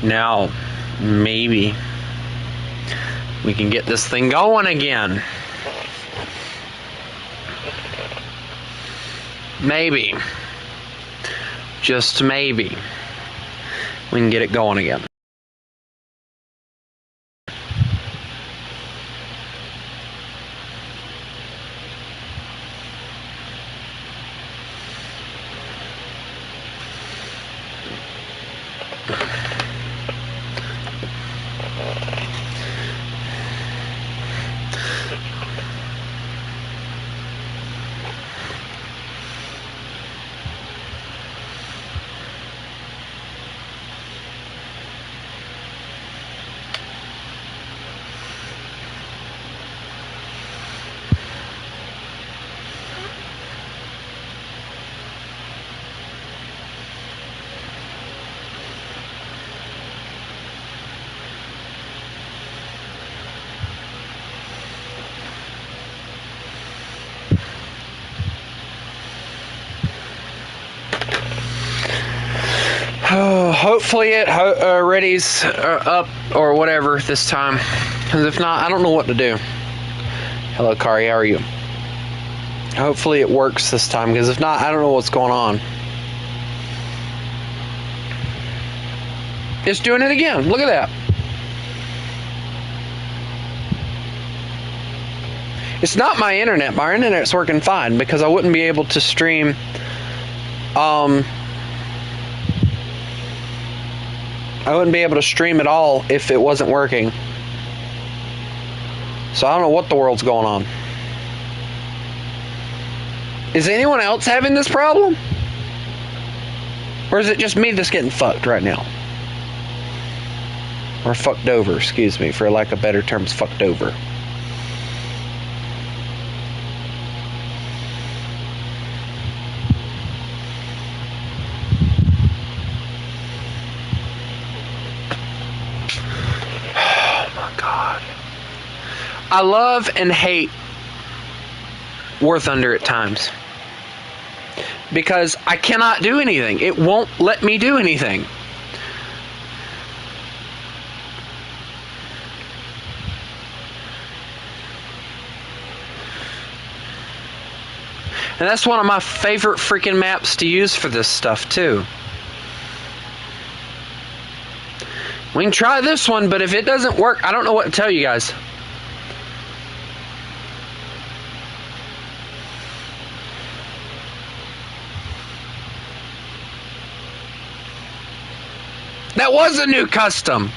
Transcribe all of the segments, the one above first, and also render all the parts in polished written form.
Now, maybe we can get this thing going again. Maybe. Just maybe. We can get it going again. Hopefully it ready's up or whatever this time. Because if not, I don't know what to do. Hello, Kari. How are you? Hopefully it works this time. Because if not, I don't know what's going on. It's doing it again. Look at that. It's not my internet. My internet's working fine. Because I wouldn't be able to stream... I wouldn't be able to stream at all if it wasn't working. So I don't know what the world's going on. Is anyone else having this problem? Or is it just me that's getting fucked right now? Or fucked over, excuse me, for lack of better terms, fucked over. I love and hate War Thunder at times because I cannot do anything. It won't let me do anything. And that's one of my favorite freaking maps to use for this stuff too. We can try this one, but if it doesn't work, I don't know what to tell you guys. That was a new custom.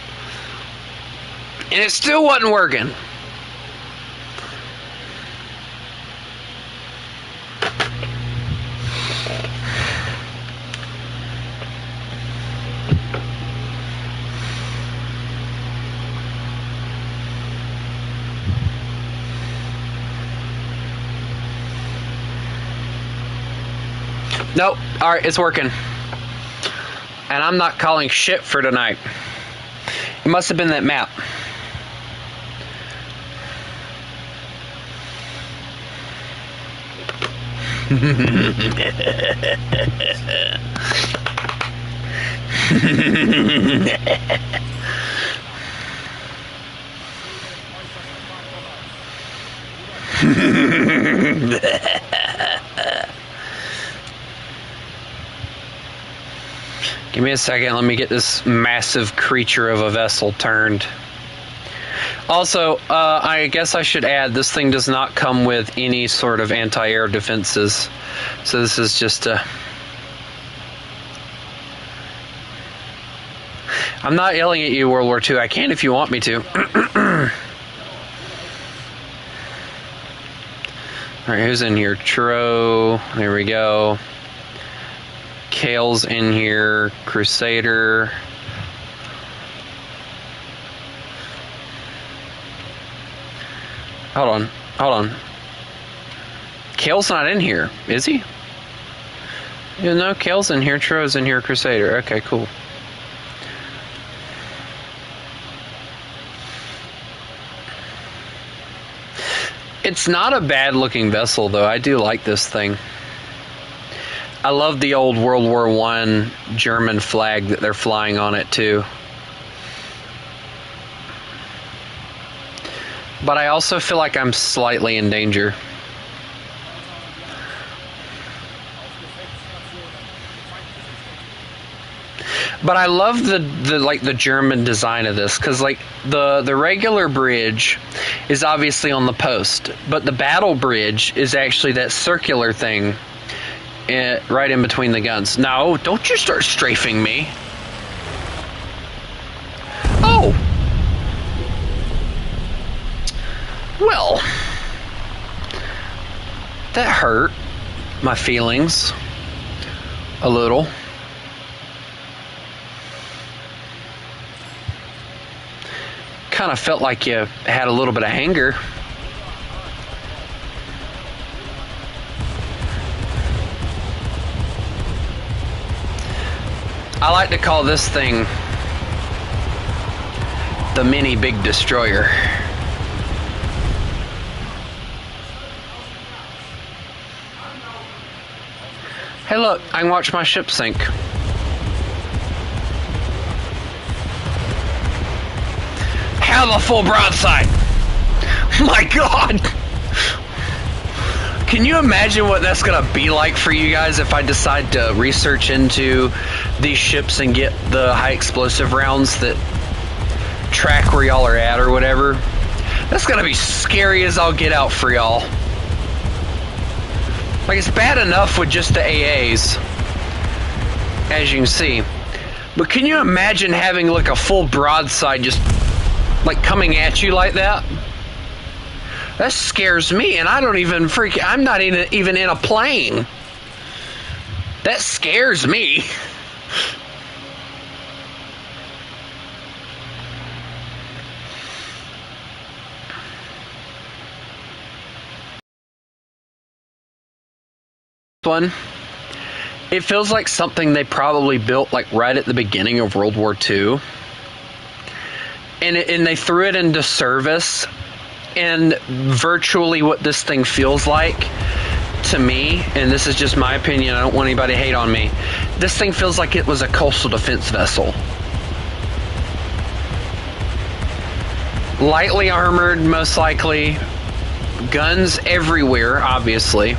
And it still wasn't working. Nope. Alright, it's working. And I'm not calling shit for tonight. It must have been that map. Give me a second, let me get this massive creature of a vessel turned. Also, I guess I should add, this thing does not come with any sort of anti-air defenses. So this is just a... I'm not yelling at you, World War II. I can if you want me to. Alright, who's in here? Churro. There we go. Kale's in here. Crusader. Hold on. Kale's not in here, is he? Yeah, no, Kale's in here. Churro's in here. Crusader. Okay, cool. It's not a bad looking vessel though. I do like this thing. I love the old World War I German flag that they're flying on it too. But I also feel like I'm slightly in danger. But I love the German design of this, because like the regular bridge is obviously on the post, but the battle bridge is actually that circular thing right in between the guns. No, don't you start strafing me. Oh! Well, that hurt my feelings a little. Kind of felt like you had a little bit of anger. I like to call this thing the mini big destroyer. Hey look, I can watch my ship sink. Have a full broadside! My God! Can you imagine what that's gonna be like for you guys if I decide to research into these ships and get the high explosive rounds that track where y'all are at or whatever? That's gonna be scary as I'll get out for y'all. Like, it's bad enough with just the AAs, as you can see. But can you imagine having like a full broadside just like coming at you like that? That scares me, and I don't even I'm not even in a plane. That scares me. One, it feels like something they probably built like right at the beginning of World War II, and they threw it into service. And virtually what this thing feels like to me, and this is just my opinion, I don't want anybody to hate on me, this thing feels like it was a coastal defense vessel. Lightly armored, most likely. Guns everywhere, obviously.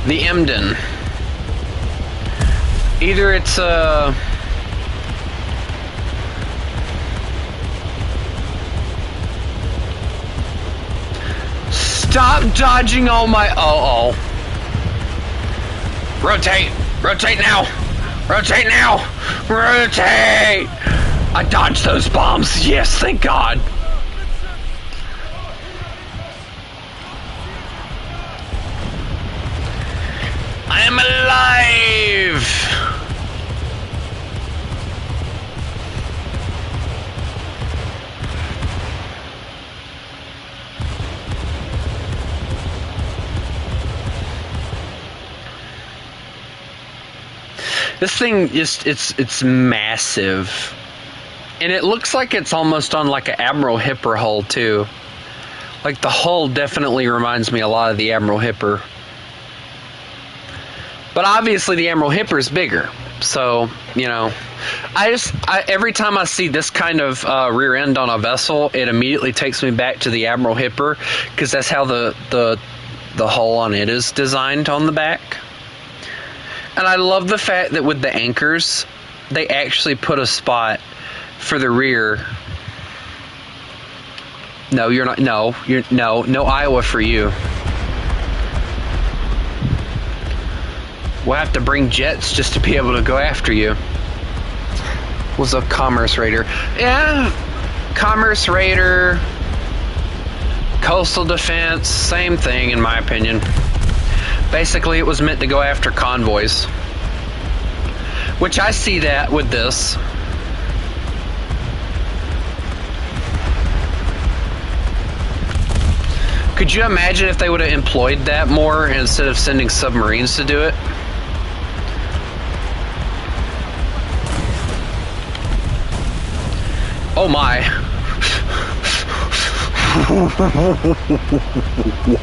The Emden. Either it's a... Stop dodging all my... Uh-oh. Rotate! Rotate now! Rotate now! Rotate! I dodged those bombs. Yes, thank God. I am alive! This thing just, it's massive. And it looks like it's almost on like an Admiral Hipper hull too. Like the hull definitely reminds me a lot of the Admiral Hipper. But obviously the Admiral Hipper is bigger. So, you know, every time I see this kind of rear end on a vessel, it immediately takes me back to the Admiral Hipper, because that's how the hull on it is designed on the back. And I love the fact that with the anchors, they actually put a spot for the rear. No, you're not. No, no Iowa for you. We'll have to bring jets just to be able to go after you. What's a Commerce Raider? Yeah, Commerce Raider, Coastal Defense, same thing in my opinion. Basically, it was meant to go after convoys, which I see that with this. Could you imagine if they would have employed that more instead of sending submarines to do it? Oh my.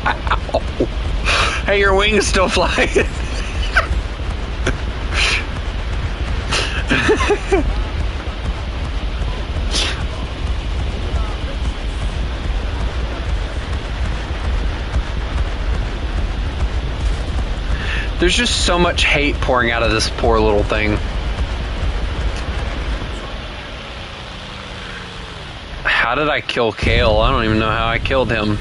Wow. Hey, your wings still flying. There's just so much hate pouring out of this poor little thing. How did I kill Kale? I don't even know how I killed him.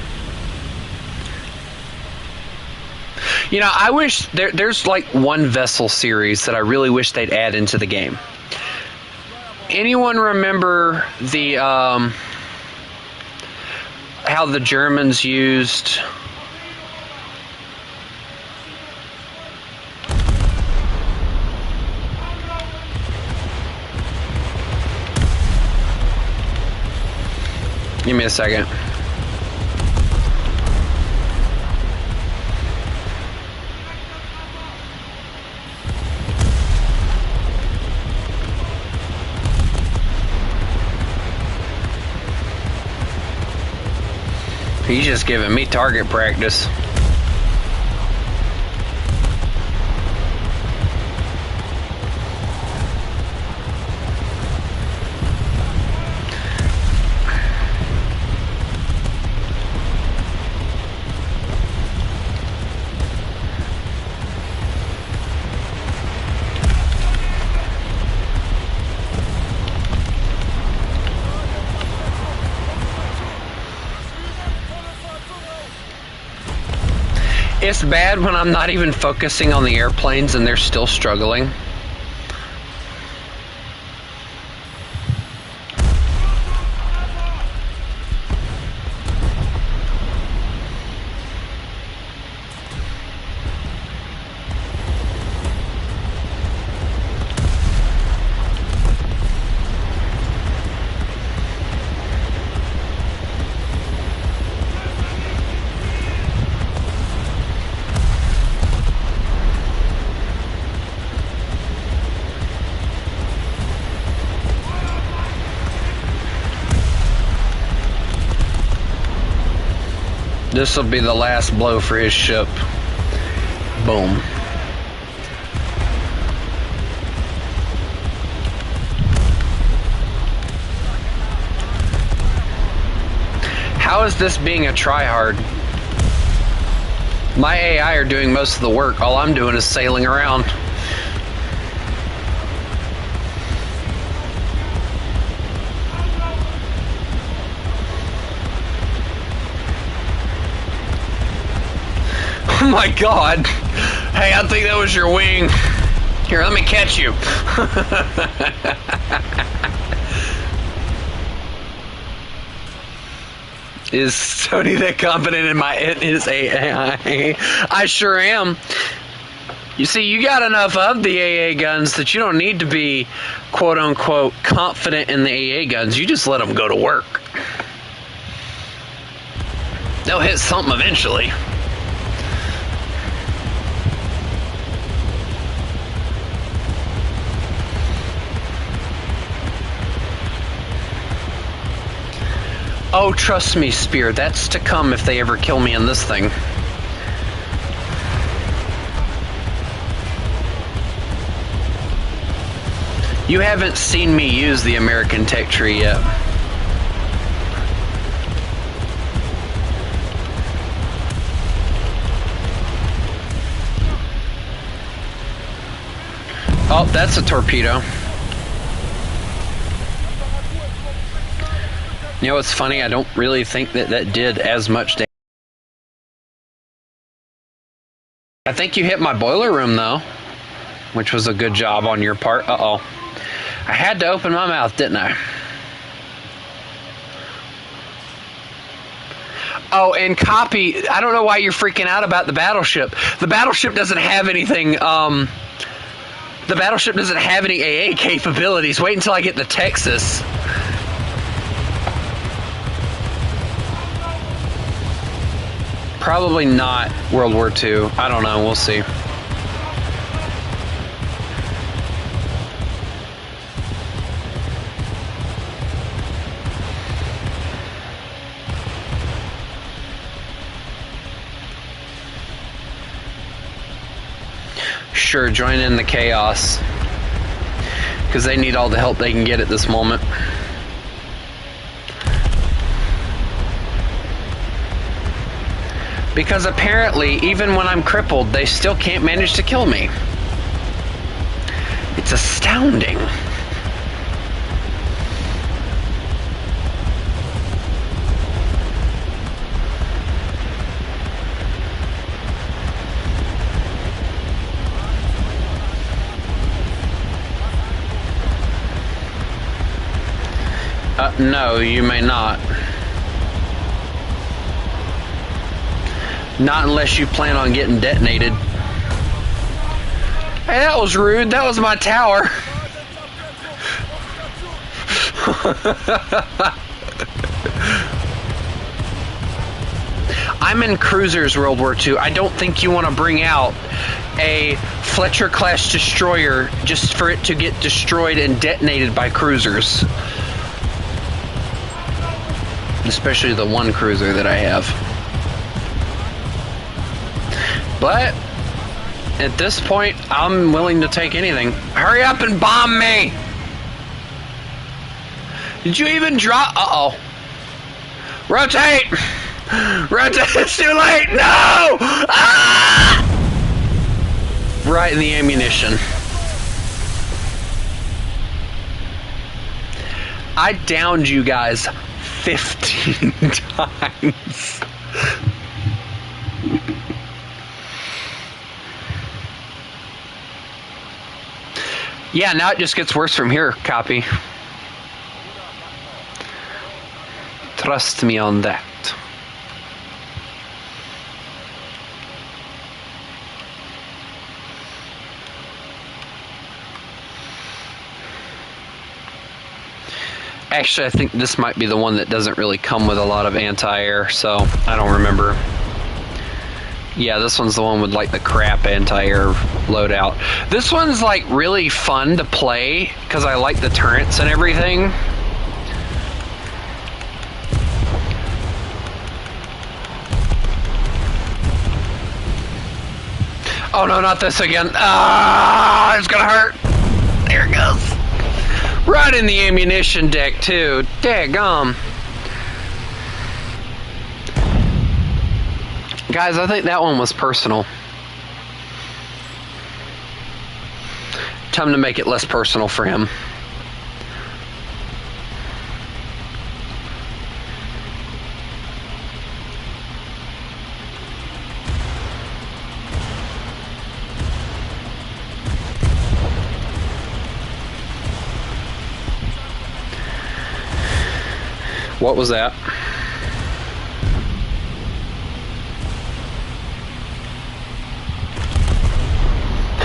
You know, I wish there's like one vessel series that I really wish they'd add into the game. Anyone remember the how the Germans used Give me a second. He's just giving me target practice. It's bad when I'm not even focusing on the airplanes and they're still struggling. This will be the last blow for his ship. Boom. How is this being a tryhard? My AI are doing most of the work. All I'm doing is sailing around. Oh my god. Hey, I think that was your wing. Here, let me catch you. Is Tony that confident in his AI? I sure am. You see, you got enough of the AA guns that you don't need to be quote unquote confident in the AA guns. You just let them go to work. They'll hit something eventually. Oh, trust me, Spear, that's to come if they ever kill me in this thing. You haven't seen me use the American Tech Tree yet. Oh, that's a torpedo. You know what's funny? I don't really think that did as much damage. I think you hit my boiler room though, which was a good job on your part. Uh-oh. I had to open my mouth, didn't I? Oh, and copy, I don't know why you're freaking out about the battleship. The battleship doesn't have anything, the battleship doesn't have any AA capabilities. Wait until I get to Texas. Probably not World War II. I don't know. We'll see. sure, join in the chaos. Because they need all the help they can get at this moment. Because apparently, even when I'm crippled, they still can't manage to kill me. It's astounding. No, you may not. Not unless you plan on getting detonated. Hey, that was rude. That was my tower. I'm in Cruisers World War II. I don't think you want to bring out a Fletcher-class destroyer just for it to get destroyed and detonated by cruisers. Especially the one cruiser that I have. But at this point, I'm willing to take anything. Hurry up and bomb me! Did you even drop? Uh-oh. Rotate! Rotate! It's too late! No! Ah! Right in the ammunition. I downed you guys 15 times. Yeah, now it just gets worse from here, copy. Trust me on that. Actually, I think this might be the one that doesn't really come with a lot of anti-air, so I don't remember. Yeah, this one's the one with like the crap anti-air loadout. This one's like really fun to play because I like the turrets and everything. Oh no, not this again. Ah, it's gonna hurt. There it goes. Right in the ammunition deck too. Daggum. Guys, I think that one was personal. Time to make it less personal for him. What was that?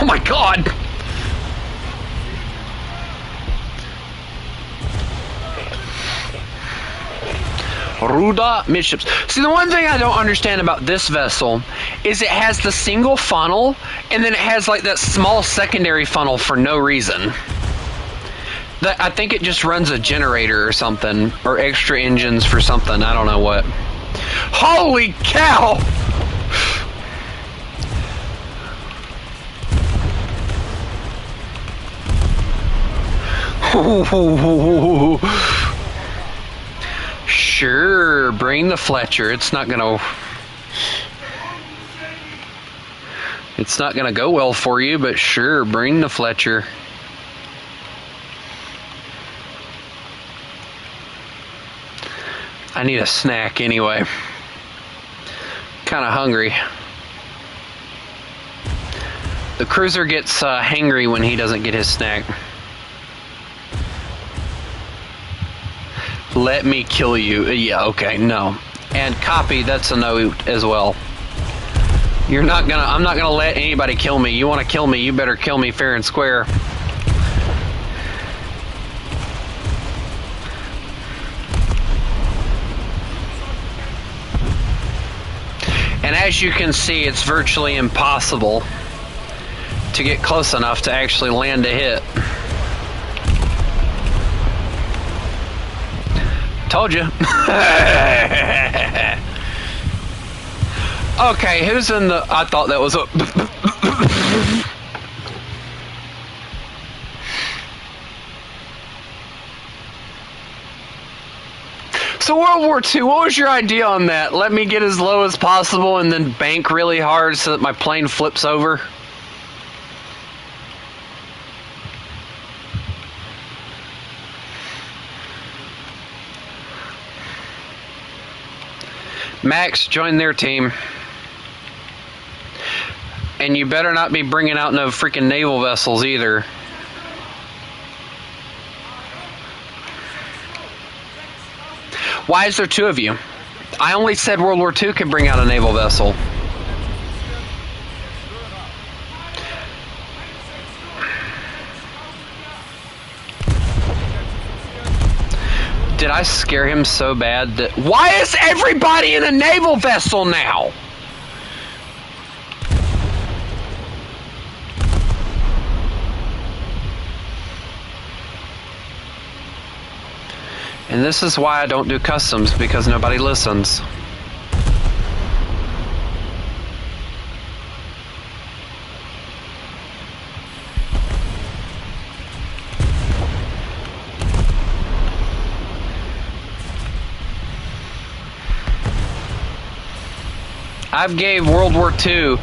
Oh my God! Ruda midships. See, the one thing I don't understand about this vessel is it has the single funnel and then it has like that small secondary funnel for no reason. I think it just runs a generator or something, or extra engines for something. I don't know what. Holy cow! Sure, bring the Fletcher. It's not gonna go well for you, but sure, bring the Fletcher. I need a snack anyway. Kind of hungry. The cruiser gets hangry when he doesn't get his snack. Let me kill you. Yeah, okay, no. And copy, that's a no as well. I'm not gonna let anybody kill me. You wanna kill me, you better kill me fair and square. And as you can see, it's virtually impossible to get close enough to actually land a hit. Told you. Okay, who's in the... I thought that was a... So World War II, what was your idea on that? Let me get as low as possible and then bank really hard so that my plane flips over? Max, join their team. And you better not be bringing out no freaking naval vessels either. Why is there two of you? I only said World War II could bring out a naval vessel. Did I scare him so bad that... Why is everybody in a naval vessel now? And this is why I don't do customs, because nobody listens. I've gave World War II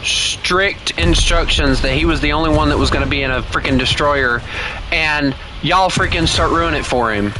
strict instructions that he was the only one that was going to be in a freaking destroyer, and y'all freaking start ruining it for him.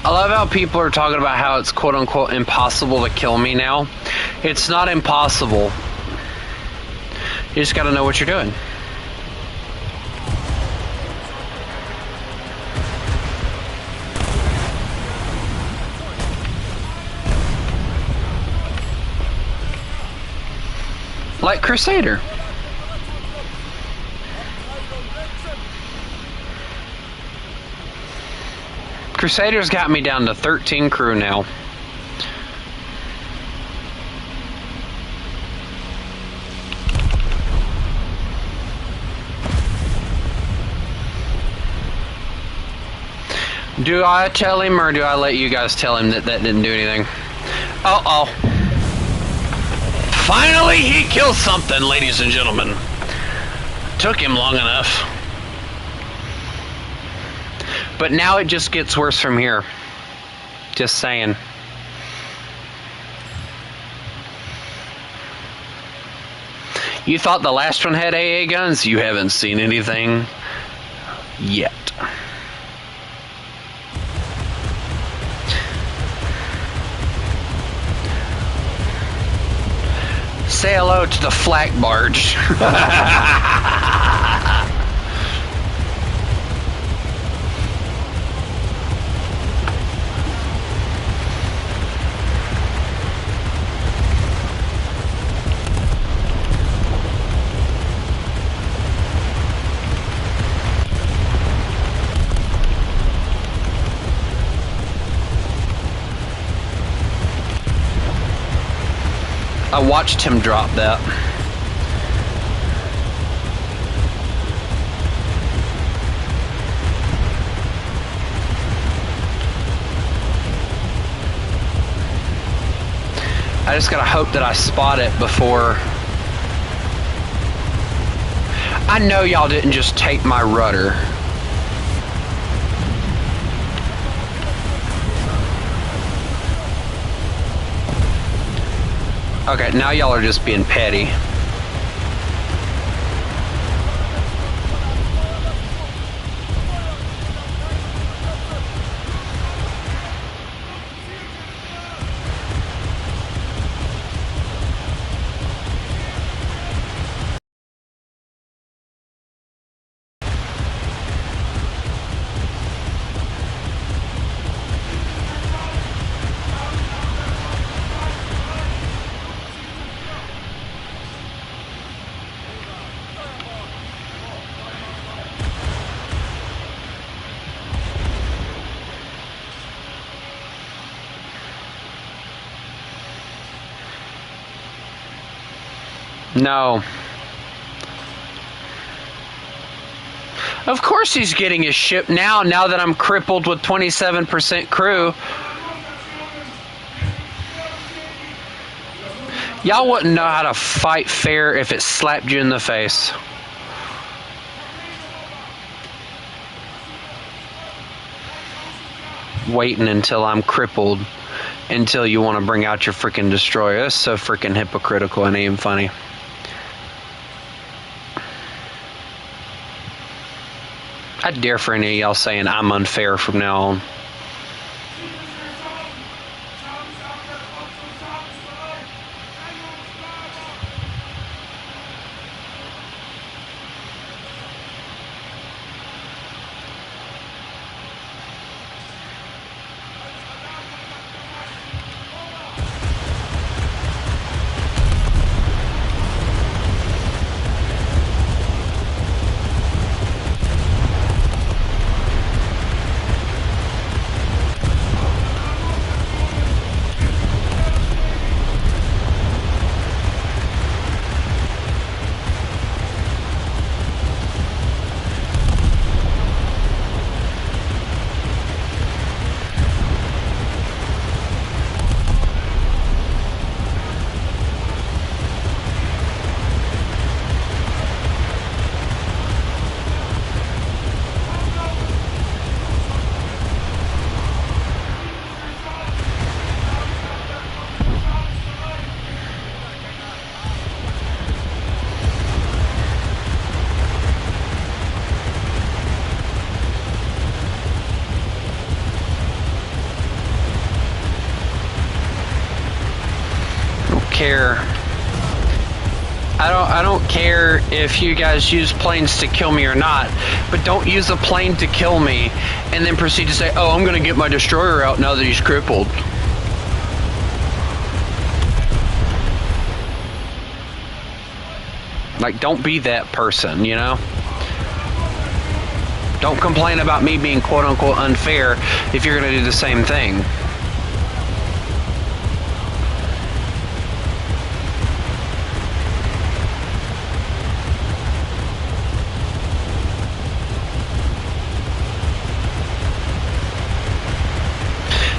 I love how people are talking about how it's quote-unquote impossible to kill me now. It's not impossible. You just gotta know what you're doing. Like Crusader. Crusader's got me down to 13 crew now. Do I tell him or do I let you guys tell him that that didn't do anything? Uh-oh. Finally he killed something, ladies and gentlemen. Took him long enough. But now it just gets worse from here. Just saying. You thought the last one had AA guns? You haven't seen anything yet. Say hello to the flak barge. I watched him drop that. I just gotta hope that I spot it before. I know y'all didn't just take my rudder. Okay, now y'all are just being petty. No. Of course he's getting his ship now that I'm crippled with 27% crew. Y'all wouldn't know how to fight fair if it slapped you in the face. Waiting until I'm crippled until you want to bring out your freaking destroyer. That's so freaking hypocritical and ain't even funny. I dare for any of y'all saying I'm unfair from now on. I don't care if you guys use planes to kill me or not, but don't use a plane to kill me and then proceed to say, oh, I'm gonna get my destroyer out now that he's crippled. Like, don't be that person, you know? Don't complain about me being quote-unquote unfair if you're gonna do the same thing.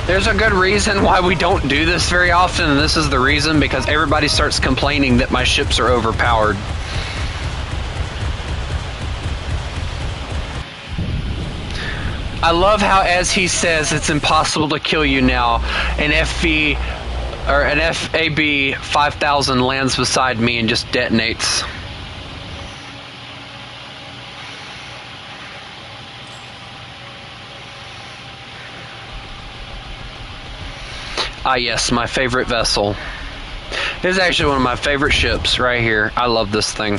There's a good reason why we don't do this very often, and this is the reason, because everybody starts complaining that my ships are overpowered. I love how, as he says, it's impossible to kill you now. An FAB 5000 lands beside me and just detonates. Ah yes, my favorite vessel. This is actually one of my favorite ships right here. I love this thing.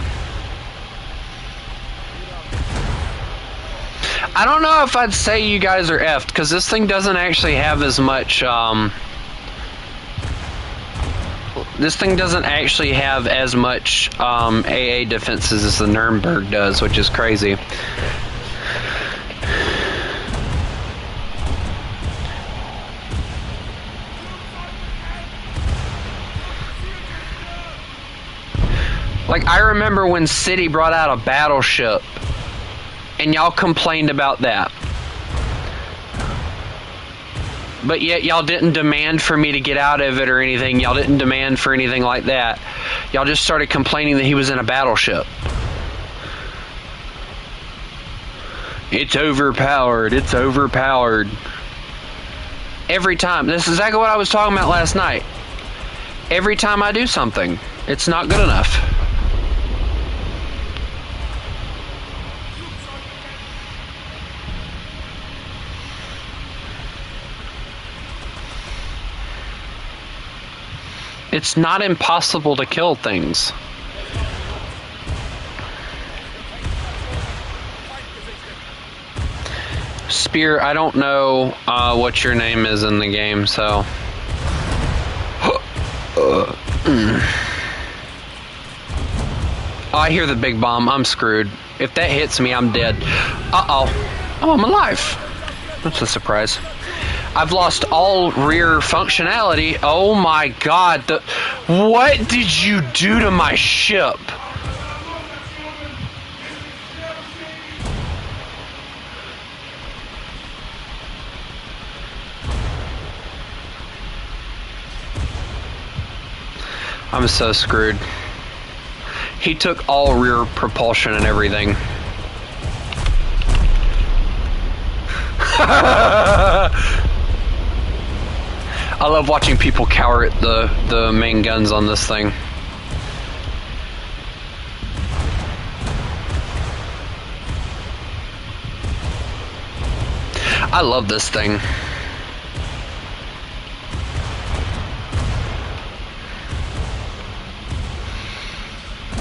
I don't know if I'd say you guys are effed, because this thing doesn't actually have as much, this thing doesn't actually have as much AA defenses as the Nuremberg does, which is crazy. Like, I remember when City brought out a battleship, and y'all complained about that. but yet y'all didn't demand for me to get out of it or anything. Y'all didn't demand for anything like that. Y'all just started complaining that he was in a battleship. It's overpowered. It's overpowered. Every time. This is exactly what I was talking about last night. Every time I do something, it's not good enough. It's not impossible to kill things. Spear, I don't know what your name is in the game, so... Oh, I hear the big bomb. I'm screwed. If that hits me, I'm dead. Uh-oh. Oh, I'm alive. That's a surprise. I've lost all rear functionality. Oh my god. What did you do to my ship? I'm so screwed. He took all rear propulsion and everything. I love watching people cower at the main guns on this thing. I love this thing.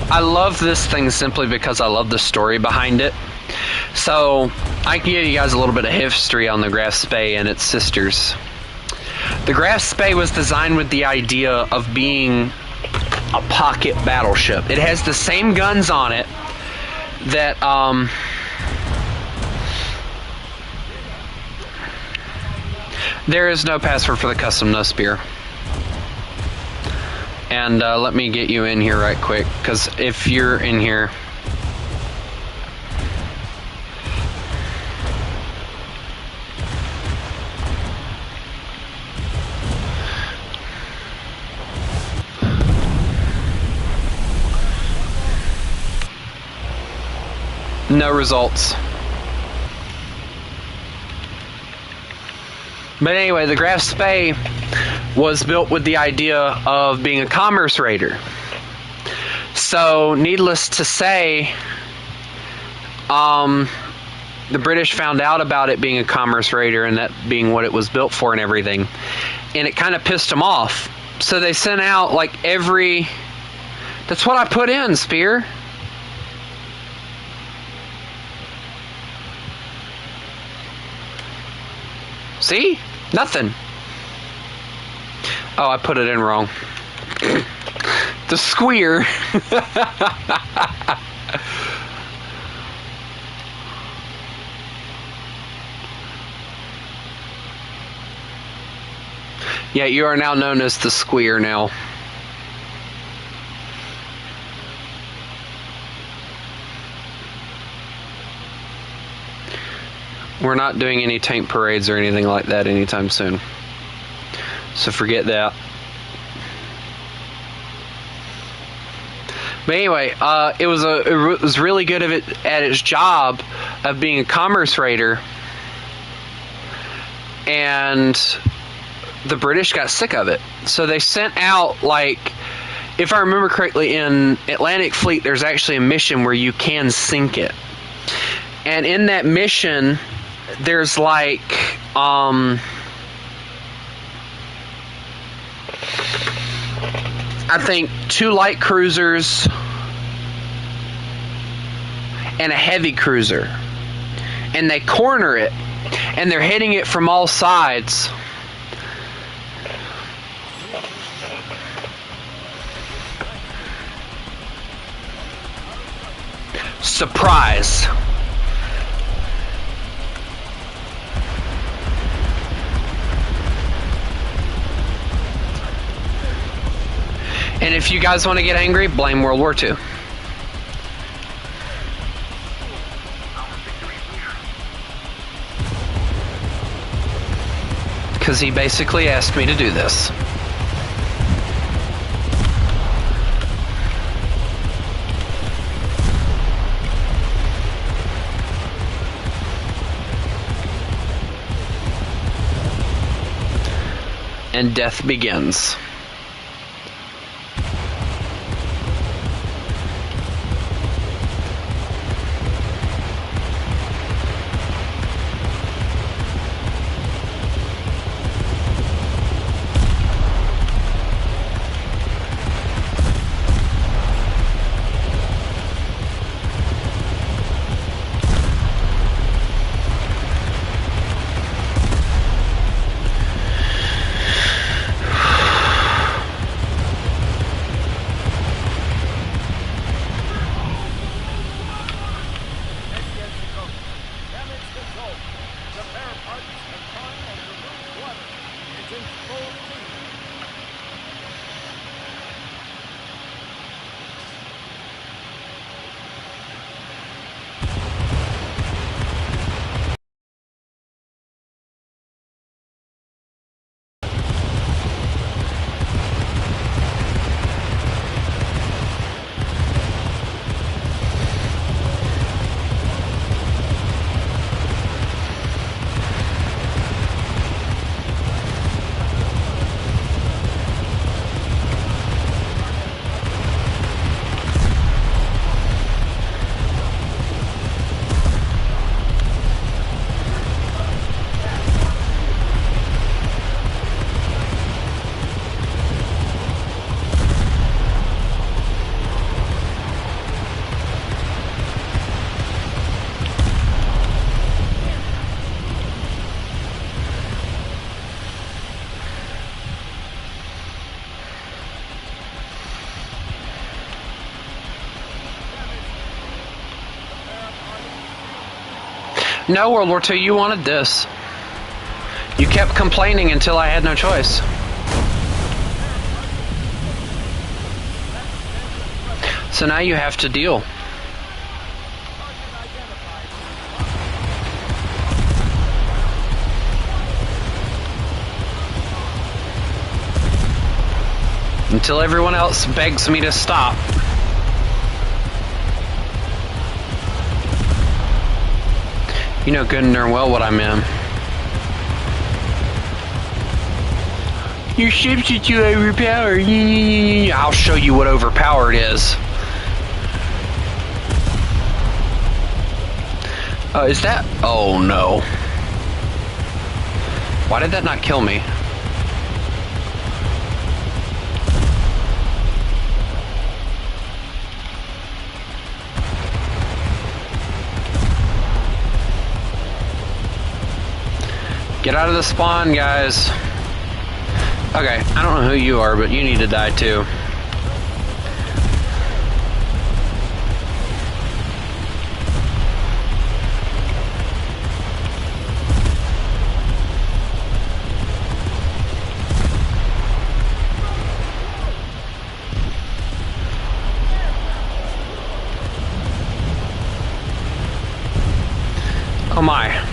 I love this thing simply because I love the story behind it. So, I can give you guys a little bit of history on the Graf Spee and its sisters. The Graf Spee was designed with the idea of being a pocket battleship. It has the same guns on it that, there is no password for the custom, no spear. And let me get you in here right quick, because if you're in here... No results. But anyway, the Graf Spee was built with the idea of being a commerce raider. So, needless to say, the British found out about it being a commerce raider and that being what it was built for and everything. And it kind of pissed them off. So they sent out like every... That's what I put in, Spear. See? Nothing. Oh, I put it in wrong. The squeer. Yeah, you are now known as the squeer now. We're not doing any tank parades or anything like that anytime soon. So forget that. But anyway, it was really good at its job of being a commerce raider, and the British got sick of it. So they sent out, like, if I remember correctly, in Atlantic Fleet, there's actually a mission where you can sink it. And in that mission, there's like, I think 2 light cruisers and a heavy cruiser. And they corner it, and they're hitting it from all sides. Surprise. And if you guys want to get angry, blame World War II. because he basically asked me to do this. And death begins. No, World War II, you wanted this. You kept complaining until I had no choice. So now you have to deal. Until everyone else begs me to stop. You know good and darn well what I'm in. Your ships are too overpowered. I'll show you what overpowered is. Is that? Oh no. Why did that not kill me? Get out of the spawn, guys. Okay, I don't know who you are, but you need to die too. Oh my.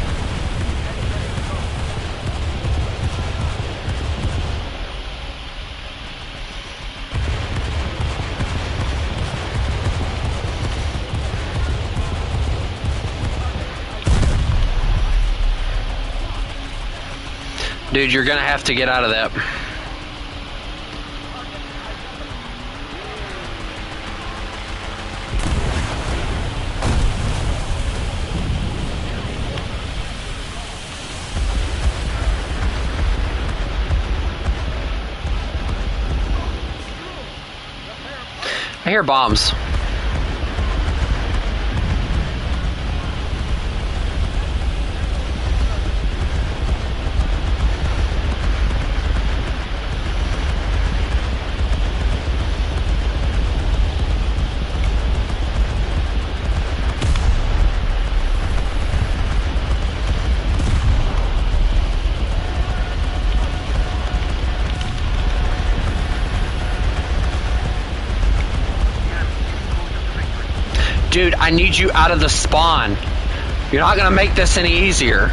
Dude, you're gonna have to get out of that. I hear bombs. Dude, I need you out of the spawn. You're not gonna make this any easier.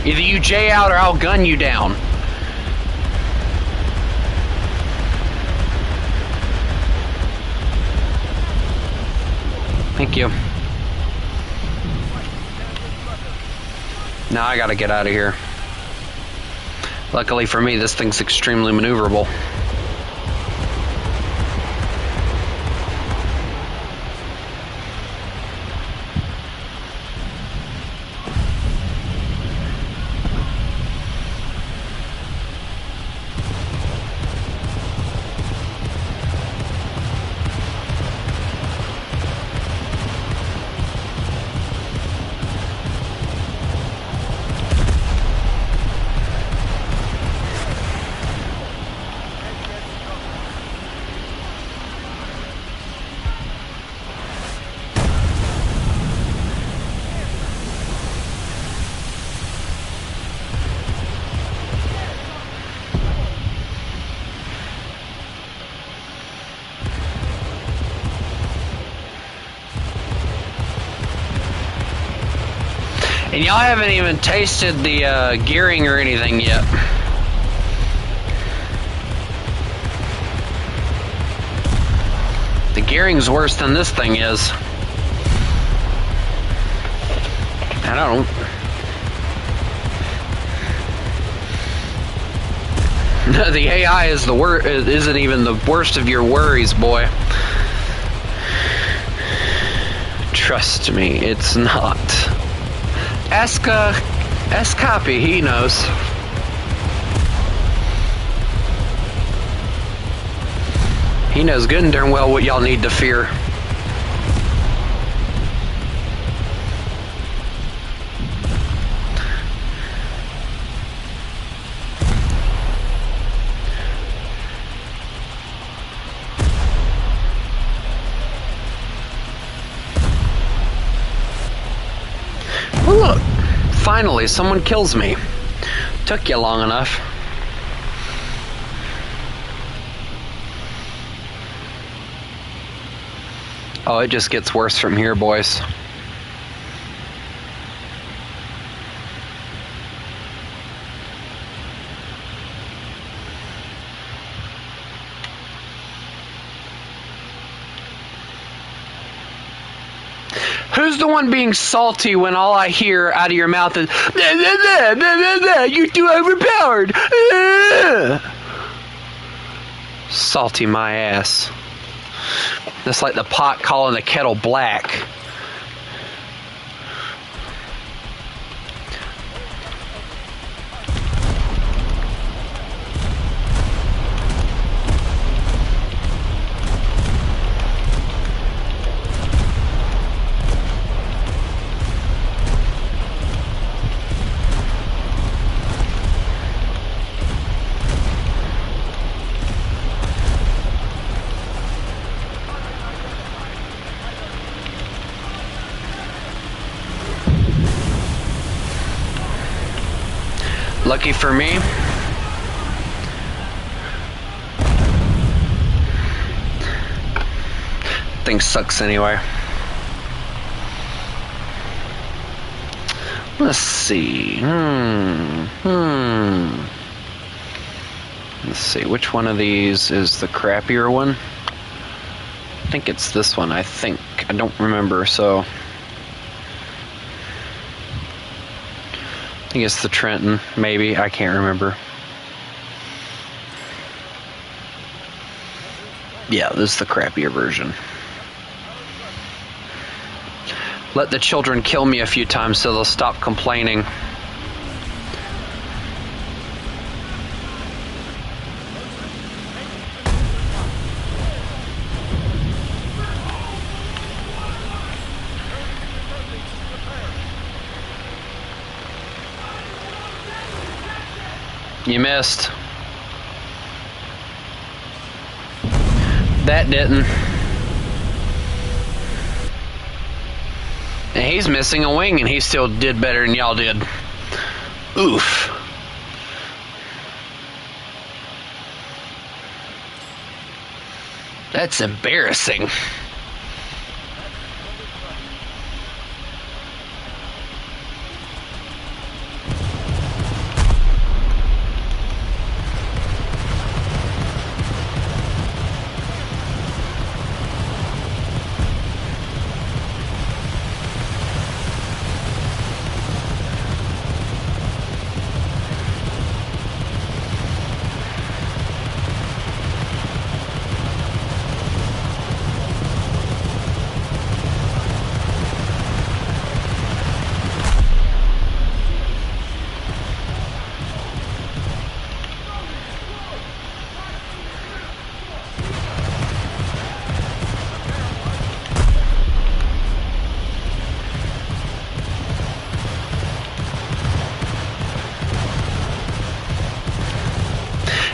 Either you J out or I'll gun you down. Thank you. Now I gotta get out of here. Luckily for me, this thing's extremely maneuverable. And y'all haven't even tasted the gearing or anything yet. The gearing's worse than this thing is. I don't. The AI is isn't even the worst of your worries, boy. Trust me, it's not. Ask Copy, he knows. He knows good and darn well what y'all need to fear. Well, look, finally someone kills me. Took you long enough. Oh, it just gets worse from here, boys. Who's the one being salty when all I hear out of your mouth is "Blah, blah, blah, blah, blah, you're too overpowered"? Salty my ass. That's like the pot calling the kettle black. Lucky for me, thing sucks anyway. Let's see. Let's see, which one of these is the crappier one? I think it's this one, I think. I don't remember, so... I think it's the Trenton, maybe. I can't remember. Yeah, this is the crappier version. Let the children kill me a few times so they'll stop complaining. You missed. That didn't. And he's missing a wing and he still did better than y'all did. Oof. That's embarrassing.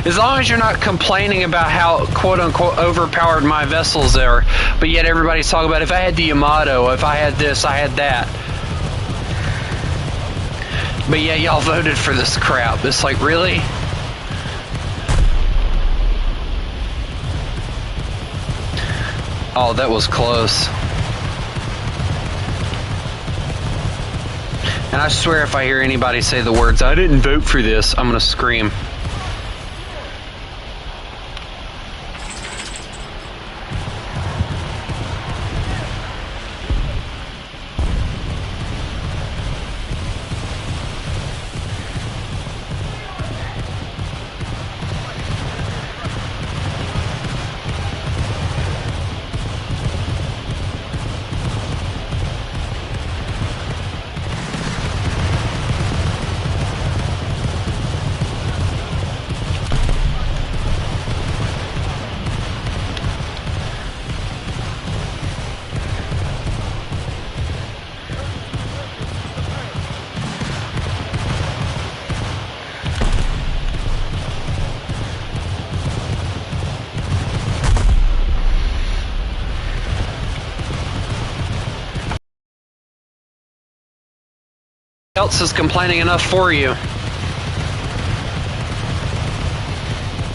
As long as you're not complaining about how quote-unquote overpowered my vessels are, but yet everybody's talking about if I had the Yamato, if I had this, I had that. But yeah, y'all voted for this crap. It's like, really? Oh, that was close. And I swear if I hear anybody say the words, I didn't vote for this, I'm gonna scream. Else is complaining enough for you.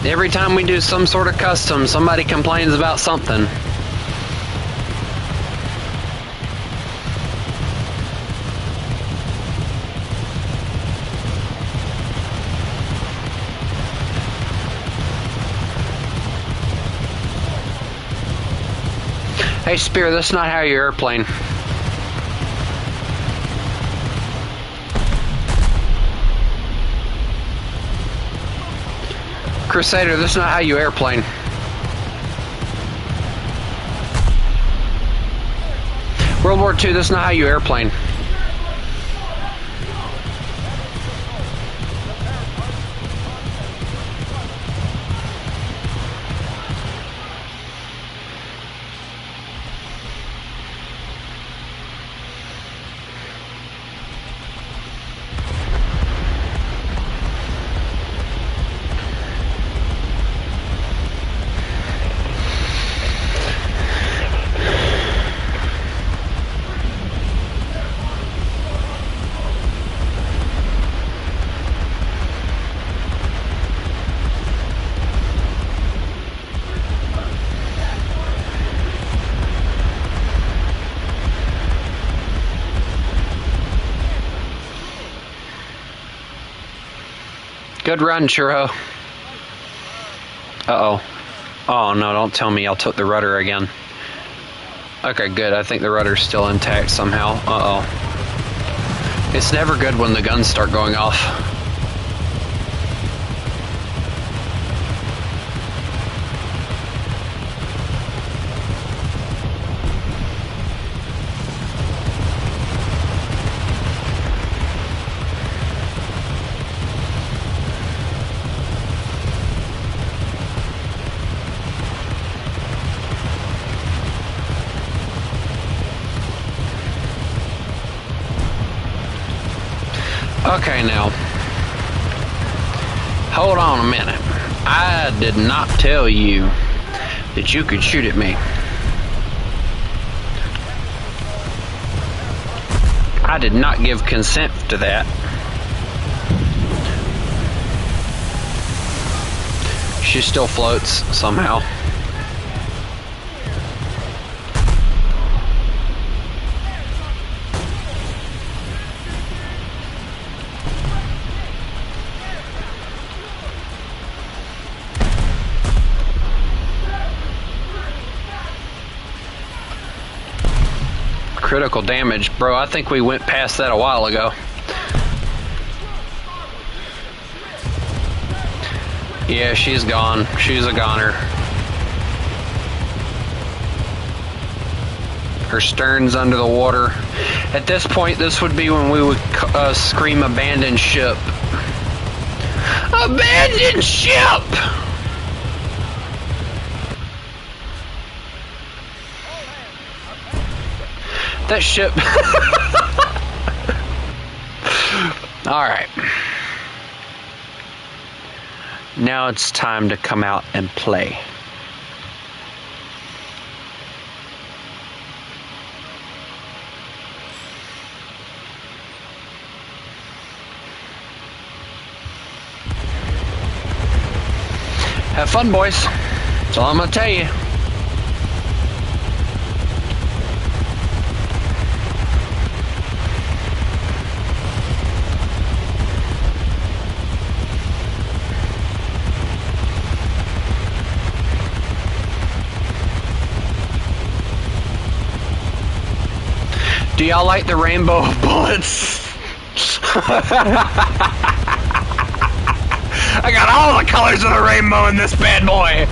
Every time we do some sort of custom, somebody complains about something. Hey Spear, that's not how your airplane. Crusader, that's not how you airplane. World War II, that's not how you airplane. Good run, Churro. Uh-oh. Oh, no, don't tell me y'all took the rudder again. Okay, good. I think the rudder's still intact somehow. Uh-oh. It's never good when the guns start going off. Okay, now, hold on a minute. I did not tell you that you could shoot at me. I did not give consent to that. She still floats somehow. Critical damage, bro. I think we went past that a while ago. Yeah, she's gone. She's a goner. Her stern's under the water. At this point, this would be when we would scream abandon ship. Abandon ship! That ship. Alright. Now it's time to come out and play. Have fun, boys. That's all I'm gonna tell you. Do y'all like the rainbow of bullets? I got all the colors of the rainbow in this bad boy.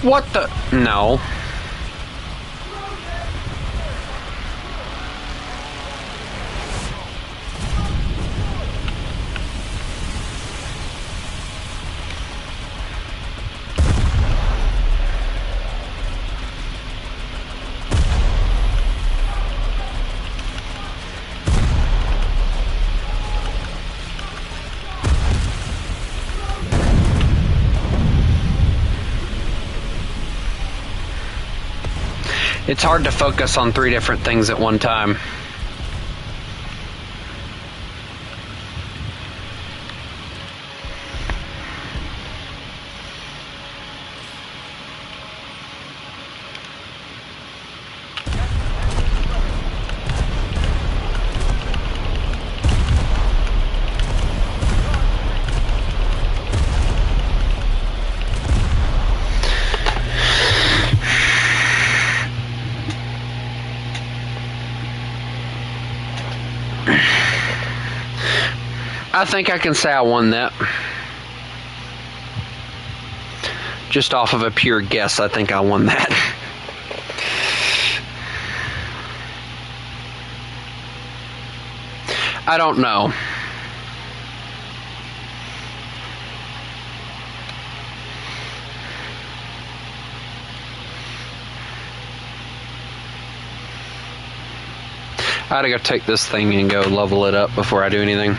What the? No. It's hard to focus on 3 different things at one time. I think I can say I won that. Just off of a pure guess, I think I won that. I don't know. I gotta go take this thing and go level it up before I do anything.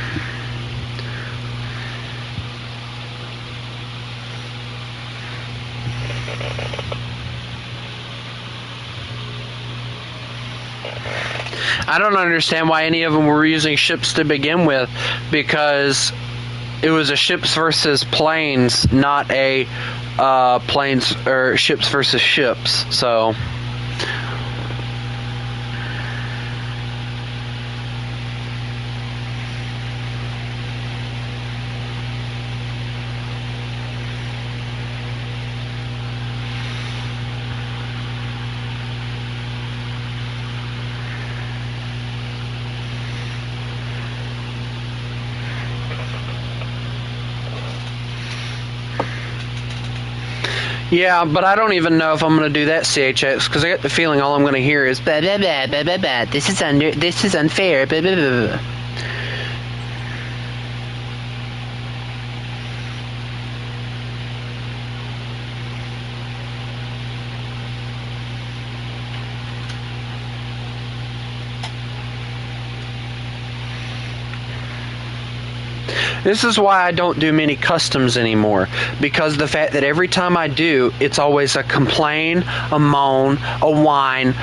I don't understand why any of them were using ships to begin with, because it was a ships versus planes, not a planes or ships versus ships. So yeah, but I don't even know if I'm going to do that CHX, because I get the feeling all I'm going to hear is blah, blah, blah, blah, blah, blah. This is unfair. Blah, blah, blah, blah. This is why I don't do many customs anymore, because the fact that every time I do, it's always a complain, a moan, a whine,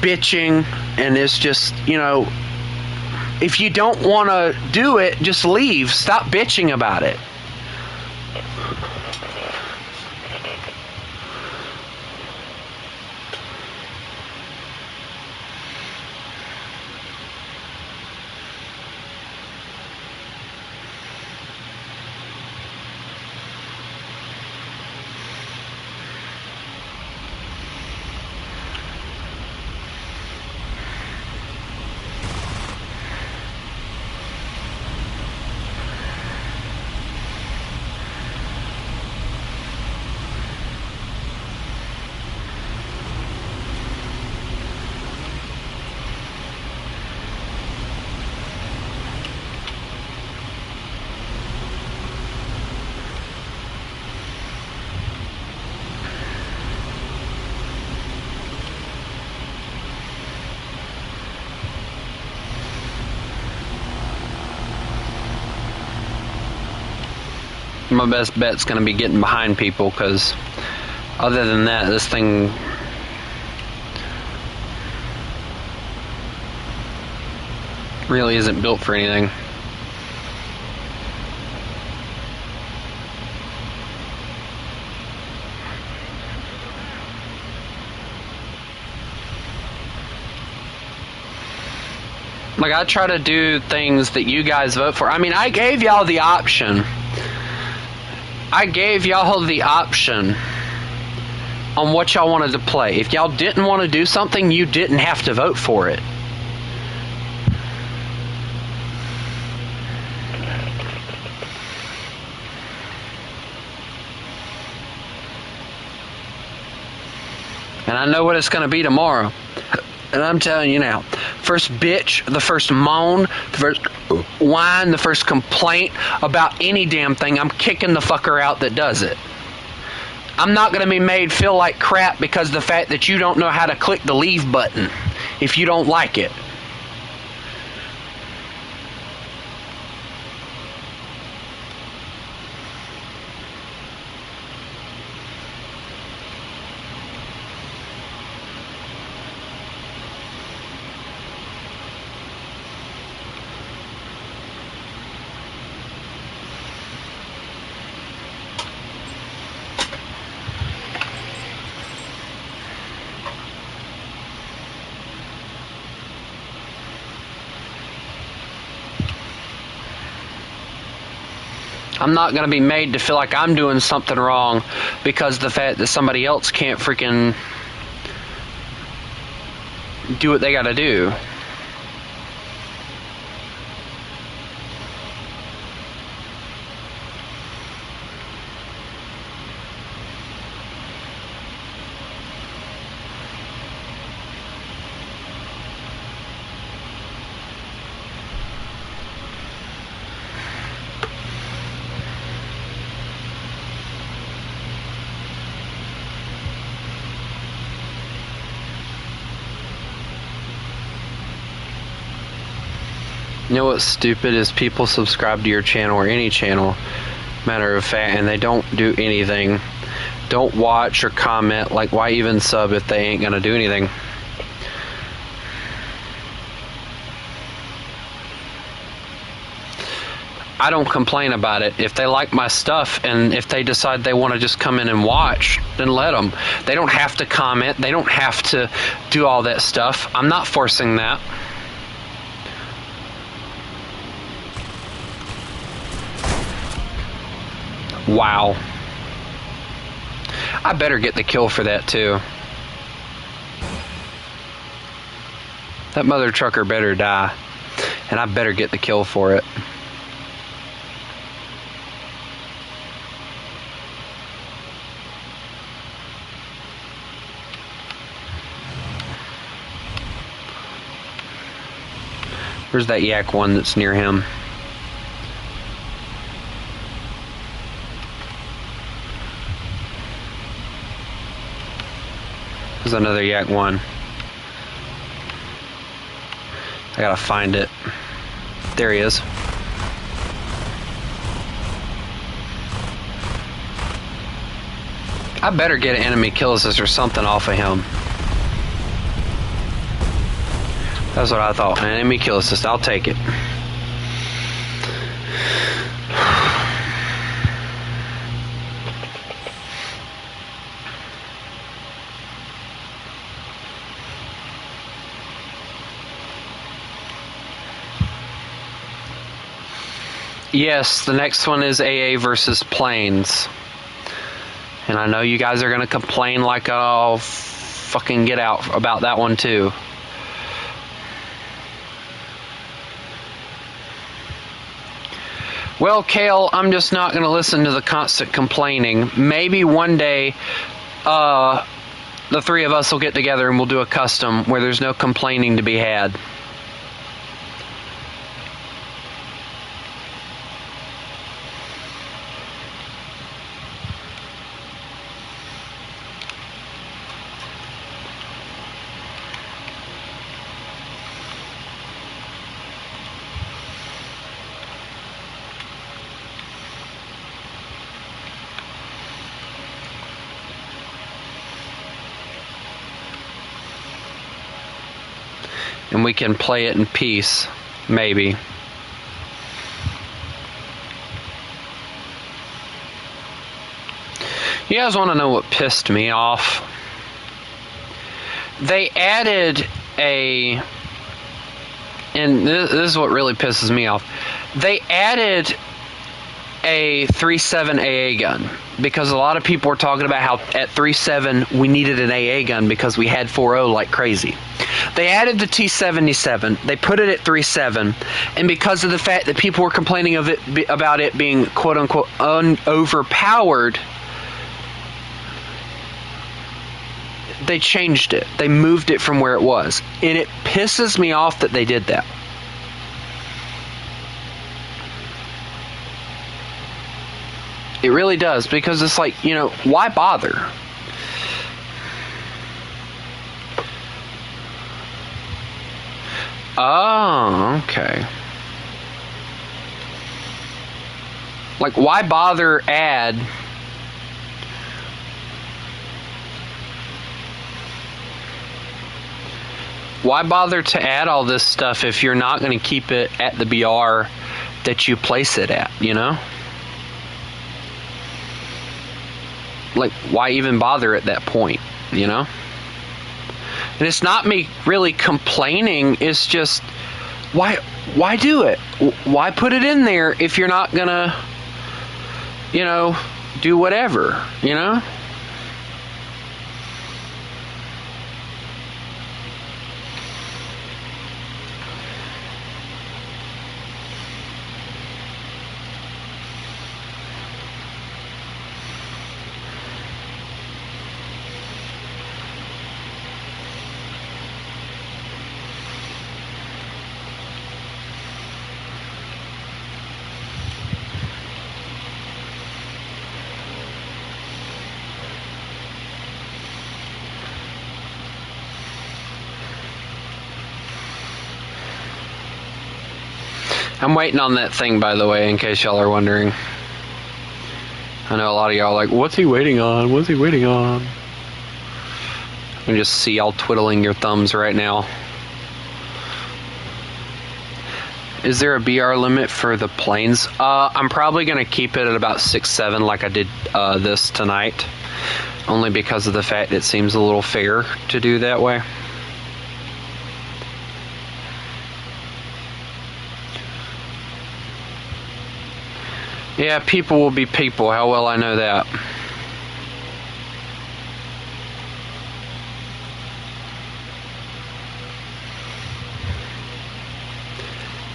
bitching, and it's just, you know, if you don't want to do it, just leave. Stop bitching about it. My best bet's going to be getting behind people, because other than that, this thing really isn't built for anything. Like, I try to do things that you guys vote for. I mean, I gave y'all the option. I gave y'all the option on what y'all wanted to play. If y'all didn't want to do something, you didn't have to vote for it. And I know what it's going to be tomorrow. And I'm telling you now, first bitch, the first moan, the first whine, the first complaint about any damn thing, I'm kicking the fucker out that does it. I'm not going to be made feel like crap because of the fact that you don't know how to click the leave button if you don't like it. I'm not going to be made to feel like I'm doing something wrong because of the fact that somebody else can't freaking do what they got to do. You know what's stupid is people subscribe to your channel or any channel, matter of fact, and they don't do anything. Don't watch or comment. Like, why even sub if they ain't gonna do anything? I don't complain about it. If they like my stuff and if they decide they want to just come in and watch, then let them. They don't have to comment. They don't have to do all that stuff. I'm not forcing that. Wow. I better get the kill for that too. That mother trucker better die. And I better get the kill for it. Where's that yak one that's near him? There's another yak one. I gotta find it. There he is. I better get an enemy kill assist or something off of him. That's what I thought. An enemy kill assist. I'll take it. Yes, the next one is AA versus Planes. And I know you guys are going to complain like I'll fucking get out about that one too. Well, Kale, I'm just not going to listen to the constant complaining. Maybe one day the three of us will get together and we'll do a custom where there's no complaining to be had. and we can play it in peace, maybe. You guys want to know what pissed me off? They added and this is what really pisses me off. They added a 3.7 AA gun because a lot of people were talking about how at 3.7 we needed an AA gun because we had 4.0 like crazy. They added the T77. They put it at 3.7, and because of the fact that people were complaining about it being quote unquote overpowered, they changed it. They moved it from where it was, and it pisses me off that they did that. It really does, because it's like, why bother? Oh, okay. Like, why bother add why bother to add all this stuff if you're not going to keep it at the BR that you place it at, Like, why even bother at that point, And it's not me really complaining, it's just, why do it? Why put it in there if you're not going to, do whatever, I'm waiting on that thing, by the way, in case y'all are wondering. I know a lot of y'all are like, what's he waiting on? What's he waiting on? I can just see y'all twiddling your thumbs right now. Is there a BR limit for the planes? I'm probably going to keep it at about 6.7 like I did this tonight. Only because of the fact it seems a little fair to do that way. Yeah, people will be people. How well I know that.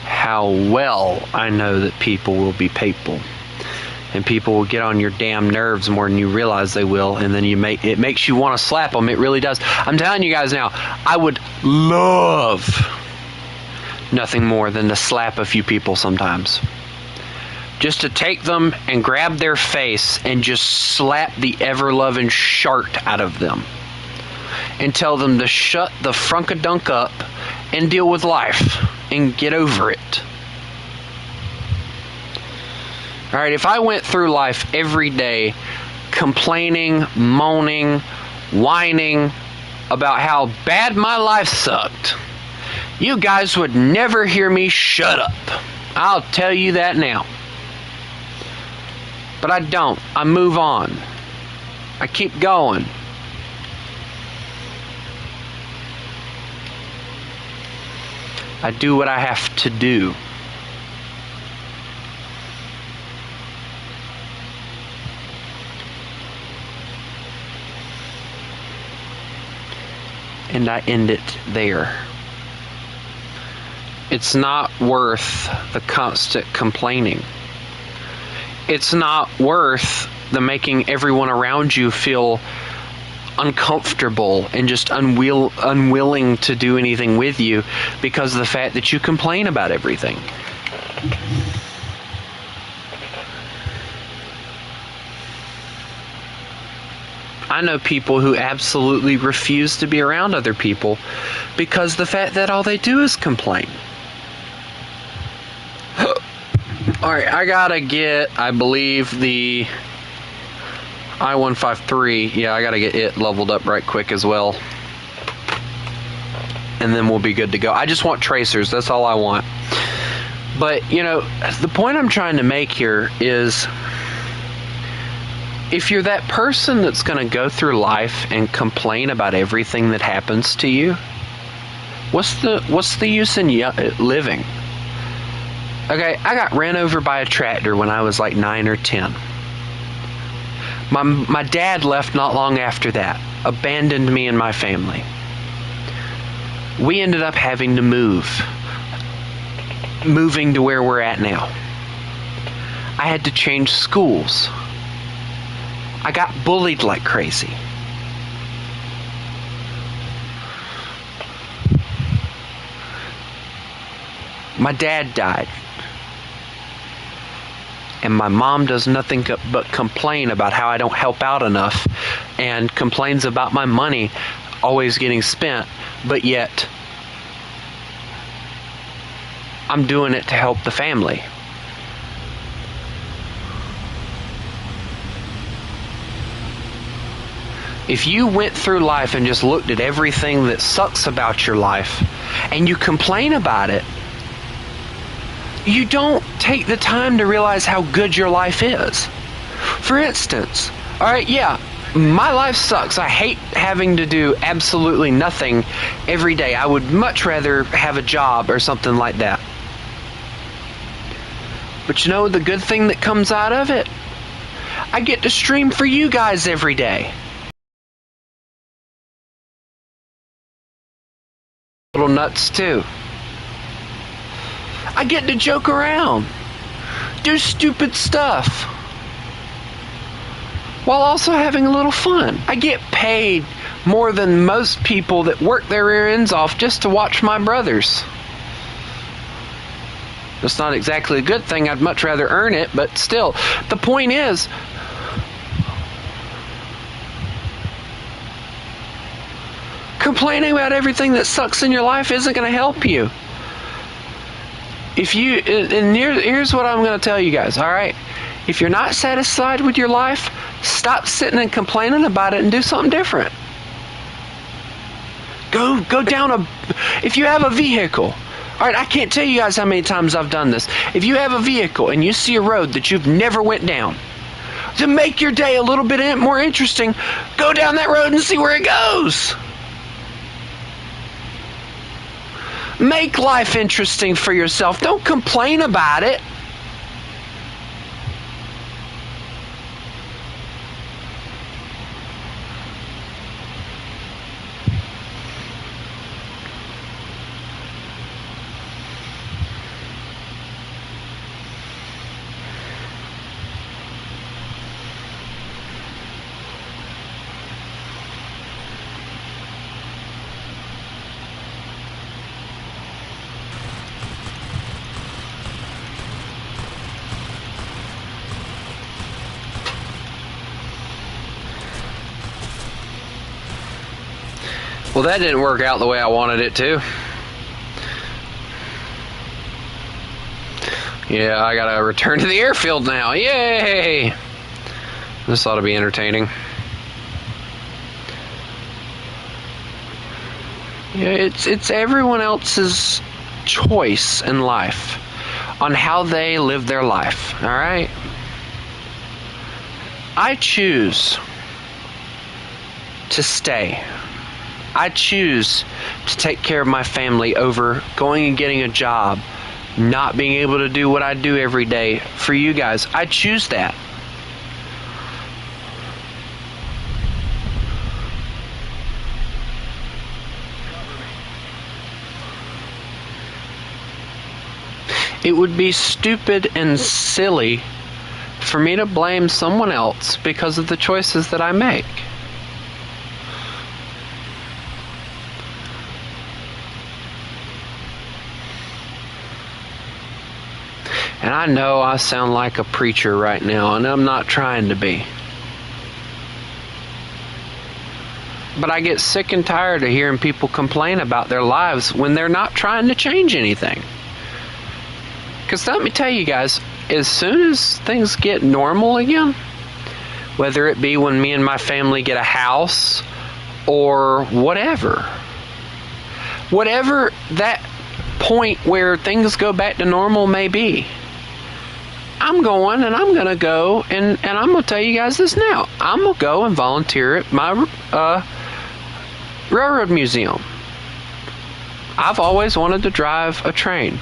How well I know that people will be people. And people will get on your damn nerves more than you realize they will, and then it makes you want to slap them. It really does. I'm telling you guys now, I would love nothing more than to slap a few people sometimes. Just to take them and grab their face and just slap the ever-loving shart out of them. And tell them to shut the frunkadunk up and deal with life and get over it. Alright, if I went through life every day complaining, moaning, whining about how bad my life sucked, you guys would never hear me shut up. I'll tell you that now. But I don't. I move on. I keep going. I do what I have to do. And I end it there. It's not worth the constant complaining. It's not worth the making everyone around you feel uncomfortable and just unwilling to do anything with you because of the fact that you complain about everything. I know people who absolutely refuse to be around other people because the fact that all they do is complain. Alright, I gotta get, I believe, the I-153. Yeah, I gotta get it leveled up right quick as well. and then we'll be good to go. I just want tracers. That's all I want. But, you know, the point I'm trying to make here is, if you're that person that's going to go through life and complain about everything that happens to you, what's the use in living? Okay, I got ran over by a tractor when I was like 9 or 10. My dad left not long after that, abandoned me and my family. We ended up having to moving to where we're at now. I had to change schools. I got bullied like crazy. My dad died. And my mom does nothing but complain about how I don't help out enough, and complains about my money always getting spent, but yet I'm doing it to help the family. If you went through life and just looked at everything that sucks about your life and you complain about it, you don't take the time to realize how good your life is. For instance, alright, yeah, my life sucks. I hate having to do absolutely nothing every day. I would much rather have a job or something like that. But you know the good thing that comes out of it? I get to stream for you guys every day. Little nuts too. I get to joke around, do stupid stuff, while also having a little fun. I get paid more than most people that work their rear ends off just to watch my brothers. That's not exactly a good thing. I'd much rather earn it, but still. The point is, complaining about everything that sucks in your life isn't going to help you. Here's what I'm going to tell you guys, all right? If you're not satisfied with your life, stop sitting and complaining about it and do something different. Go down if you have a vehicle, all right, I can't tell you guys how many times I've done this. If you have a vehicle and you see a road that you've never went down, to make your day a little bit more interesting, go down that road and see where it goes. Make life interesting for yourself. Don't complain about it. Well, that didn't work out the way I wanted it to. Yeah, I gotta return to the airfield now. Yay! This ought to be entertaining. Yeah, it's everyone else's choice in life on how they live their life, all right? I choose to stay. I choose to take care of my family over going and getting a job, not being able to do what I do every day for you guys. I choose that. It would be stupid and silly for me to blame someone else because of the choices that I make. And I know I sound like a preacher right now, and I'm not trying to be. But I get sick and tired of hearing people complain about their lives when they're not trying to change anything. Because let me tell you guys, as soon as things get normal again, whether it be when me and my family get a house or whatever, whatever that point where things go back to normal may be, I'm going and I'm going to go and I'm going to tell you guys this now. I'm going to go and volunteer at my railroad museum. I've always wanted to drive a train.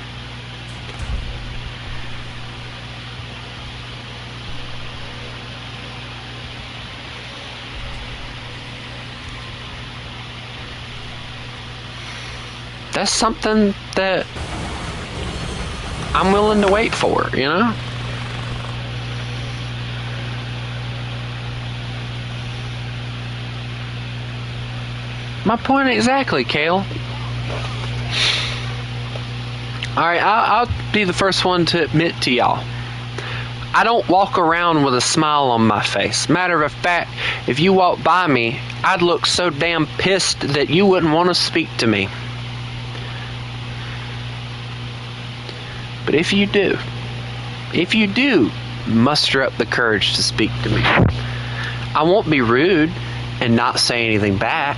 That's something that I'm willing to wait for, you know? My point exactly, Kale. Alright, I'll be the first one to admit to y'all. I don't walk around with a smile on my face. Matter of fact, if you walk by me, I'd look so damn pissed that you wouldn't want to speak to me. But if you do muster up the courage to speak to me, I won't be rude and not say anything back.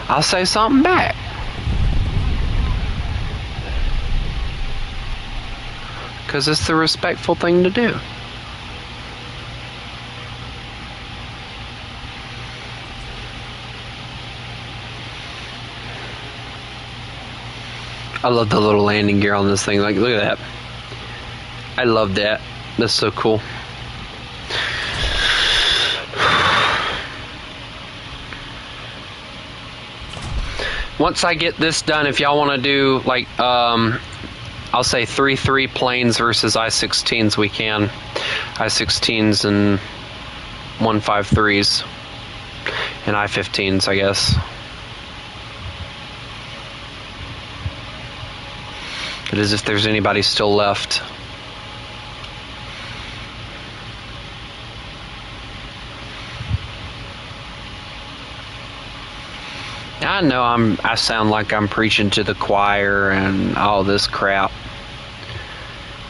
I'll say something back. Because it's the respectful thing to do. I love the little landing gear on this thing. Like, look at that. I love that. That's so cool. Once I get this done, if y'all want to do, like, I'll say 3-3 planes versus I-16s, we can. I-16s and 153s. And I-15s, I guess. It is if there's anybody still left. I know I sound like I'm preaching to the choir and all this crap.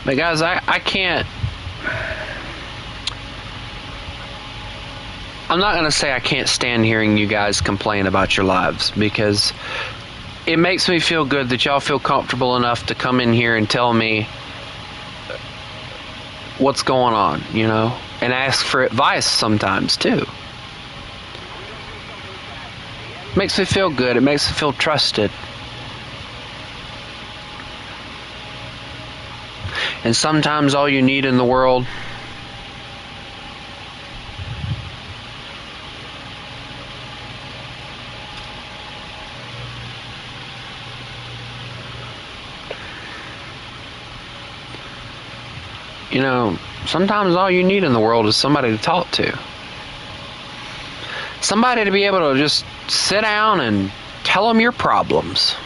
But guys, I can't... I'm not going to say I can't stand hearing you guys complain about your lives, because it makes me feel good that y'all feel comfortable enough to come in here and tell me what's going on, you know, and ask for advice sometimes too. It makes me feel good. It makes me feel trusted. And sometimes all you need in the world sometimes all you need in the world is somebody to talk to. Somebody to be able to just sit down and tell them your problems.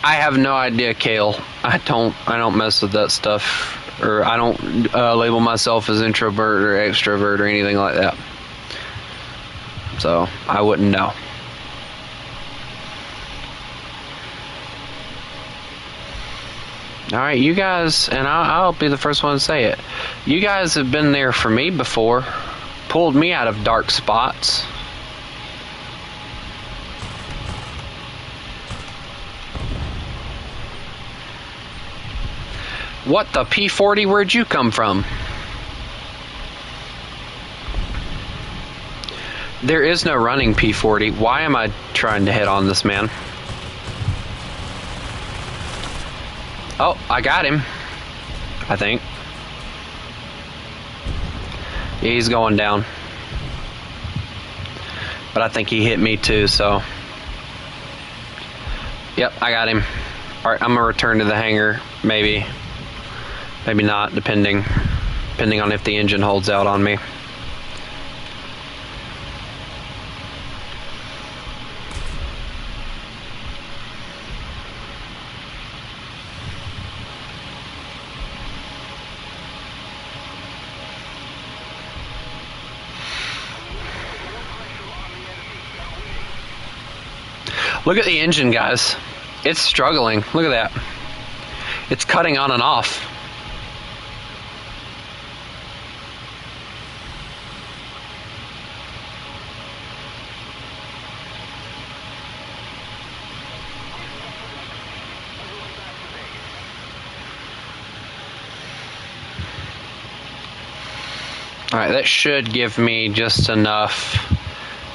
I have no idea, Kale. I don't mess with that stuff. Or I don't label myself as introvert or extrovert or anything like that. So, I wouldn't know. Alright, you guys, and I'll be the first one to say it. You guys have been there for me before. Pulled me out of dark spots. What the P-40? Where'd you come from? There is no running P-40. Why am I trying to hit on this man? Oh, I got him. I think. Yeah, he's going down. But I think he hit me too, so. Yep, I got him. Alright, I'm gonna return to the hangar. Maybe. Maybe not, depending on if the engine holds out on me. Look at the engine, guys. It's struggling. Look at that. It's cutting on and off. Alright, that should give me just enough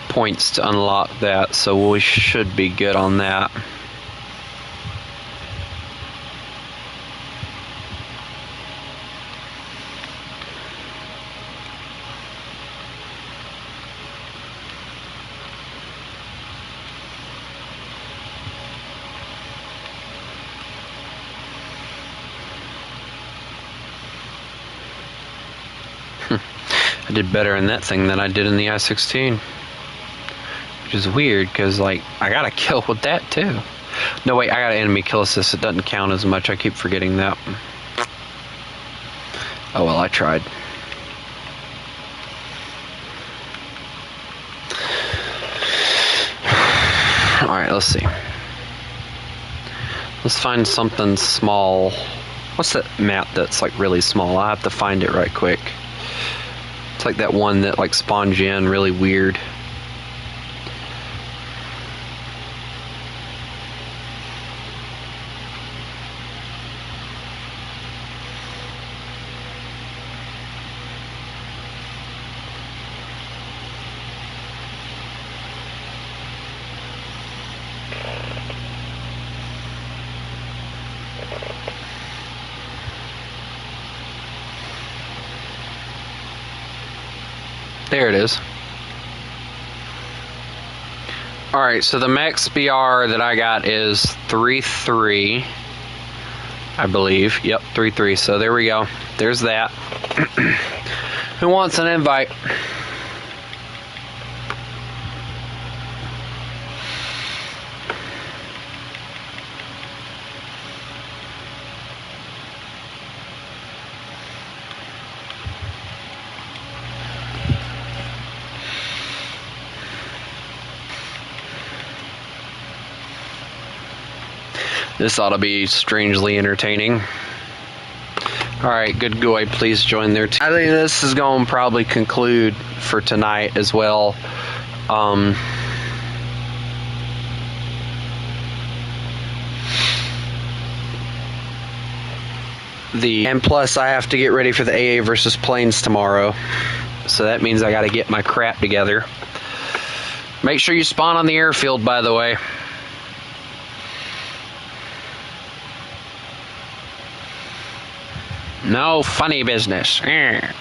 points to unlock that, so we should be good on that. I did better in that thing than I did in the I-16. Which is weird, because, like, I got a kill with that, too. No, wait, I got an enemy kill assist. It doesn't count as much. I keep forgetting that. Oh, well, I tried. Alright, let's see. Let's find something small. What's that map that's, like, really small? I have to find it right quick. It's like that one that like spawns you in really weird. There it is. Alright, so the max BR that I got is 3-3, I believe. Yep, 3-3. So there we go. There's that. Who wants an invite? This ought to be strangely entertaining. Alright, good boy, please join their team. I think this is going to probably conclude for tonight as well. And plus I have to get ready for the AA versus Planes tomorrow. So that means I got to get my crap together. Make sure you spawn on the airfield, by the way. No funny business. And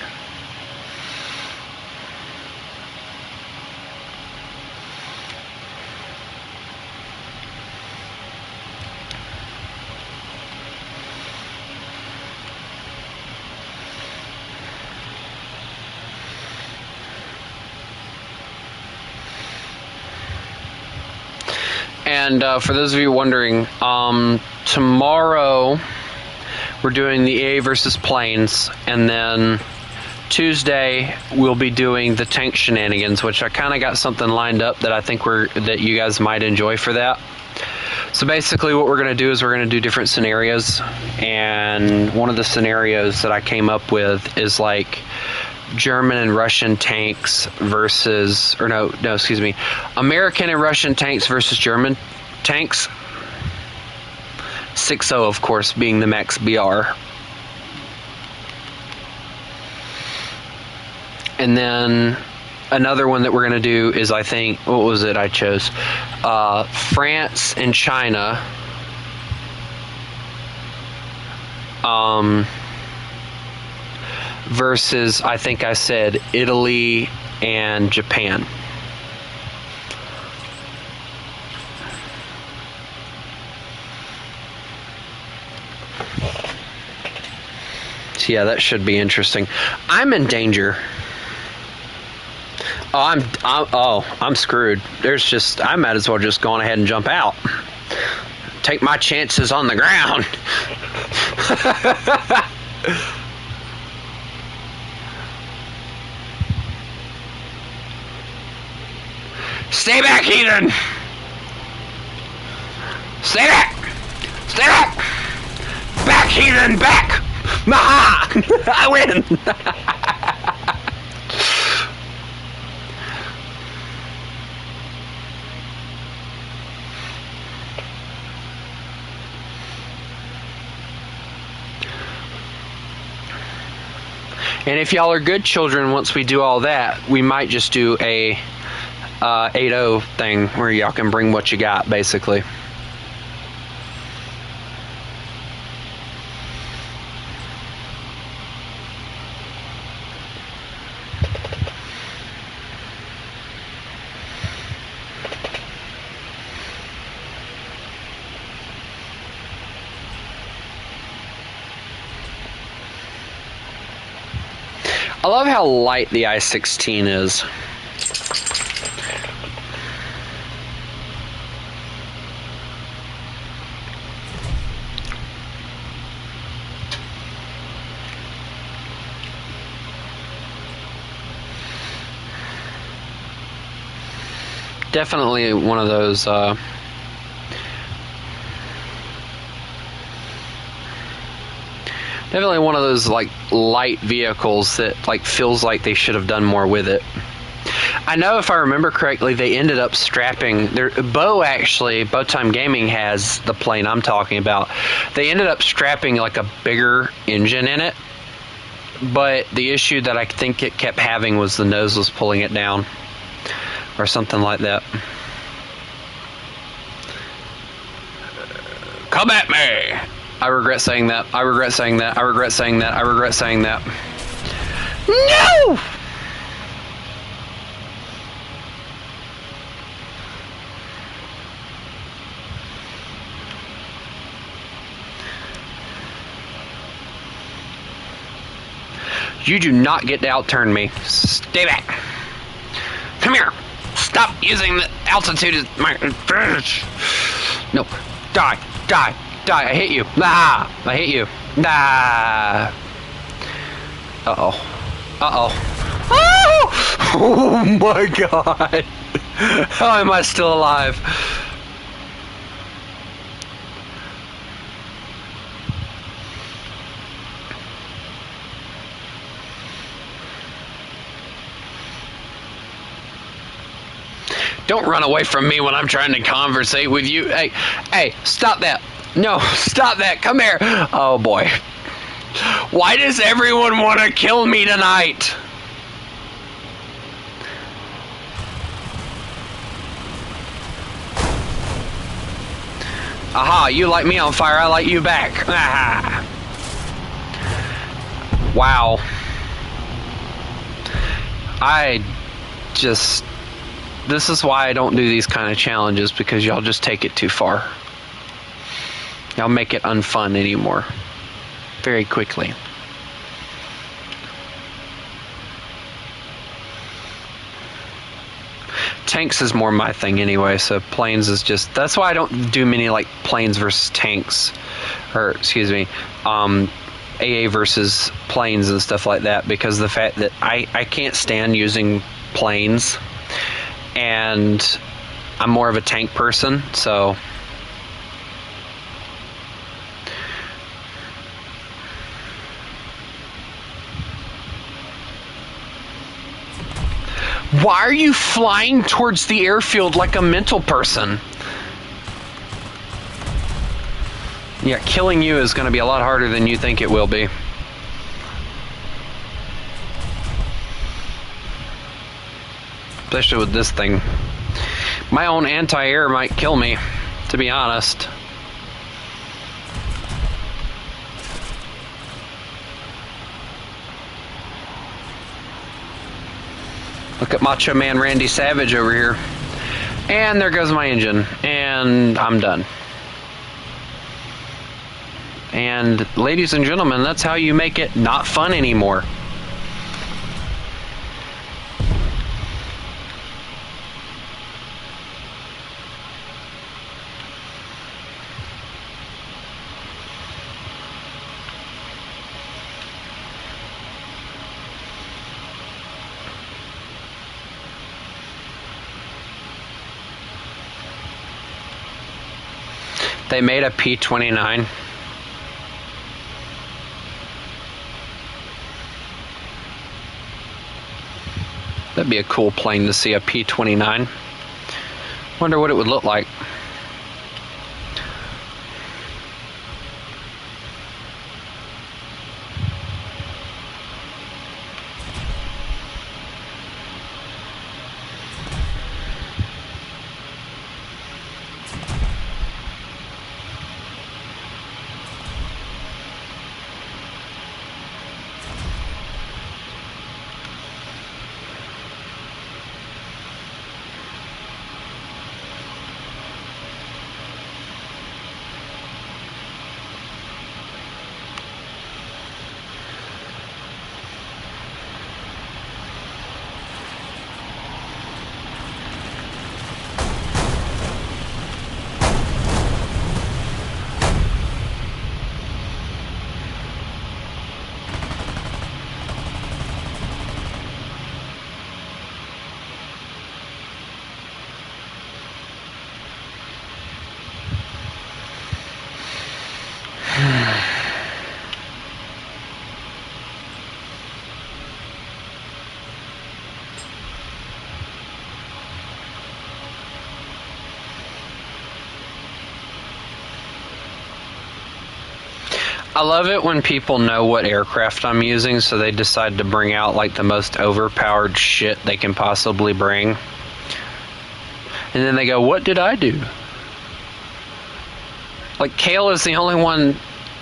for those of you wondering, tomorrow we're doing the AA versus Planes, and then Tuesday we'll be doing the tank shenanigans, which I kind of got something lined up that I think that you guys might enjoy for that. So basically what we're going to do is we're going to do different scenarios, and one of the scenarios that I came up with is like German and Russian tanks versus, or no, excuse me, American and Russian tanks versus German tanks. 6.0, of course, being the max BR. And then another one that we're going to do is, I think, what was it I chose? France and China. Versus, I think I said, Italy and Japan. So yeah, that should be interesting. I'm in danger. I'm screwed. I might as well just go on ahead and jump out. Take my chances on the ground. Stay back, heathen! Stay back! Stay back! Back, heathen, back! Maha! I win! And if y'all are good children, once we do all that, we might just do a 8-0 thing where y'all can bring what you got, basically. I love how light the i16 is. Definitely one of those definitely one of those like light vehicles that like feels like they should have done more with it. I know if I remember correctly, they ended up strapping Bowtime Gaming has the plane I'm talking about. They ended up strapping like a bigger engine in it, but the issue that I think it kept having was the nose was pulling it down or something like that. Come at me! I regret saying that. I regret saying that. I regret saying that. I regret saying that. No! You do not get to outturn me. Stay back. Come here. Stop using the altitude as my... Nope. Die. Die. Die. I hit you. Ah! I hit you. Ah! Uh-oh. Uh-oh. Oh! Oh my god! How am I still alive? Don't run away from me when I'm trying to conversate with you. Hey, hey, stop that. No, stop that. Come here. Oh, boy. Why does everyone want to kill me tonight? Aha, you light me on fire, I light you back. Aha. Wow. This is why I don't do these kind of challenges, because y'all just take it too far. Y'all make it unfun anymore. Very quickly. Tanks is more my thing anyway, so planes is just... That's why I don't do many like planes versus tanks. Or, excuse me, AA versus planes and stuff like that, because the fact that I can't stand using planes. And I'm more of a tank person, so... Why are you flying towards the airfield like a mental person? Yeah, killing you is going to be a lot harder than you think it will be. Especially with this thing. My own anti-air might kill me, to be honest. Look at Macho Man Randy Savage over here. And there goes my engine. And I'm done. And ladies and gentlemen, that's how you make it not fun anymore. They made a P-29. That'd be a cool plane to see, a P-29. Wonder what it would look like. I love it when people know what aircraft I'm using, so they decide to bring out like the most overpowered shit they can possibly bring. And then they go, what did I do? Like, Kale is the only one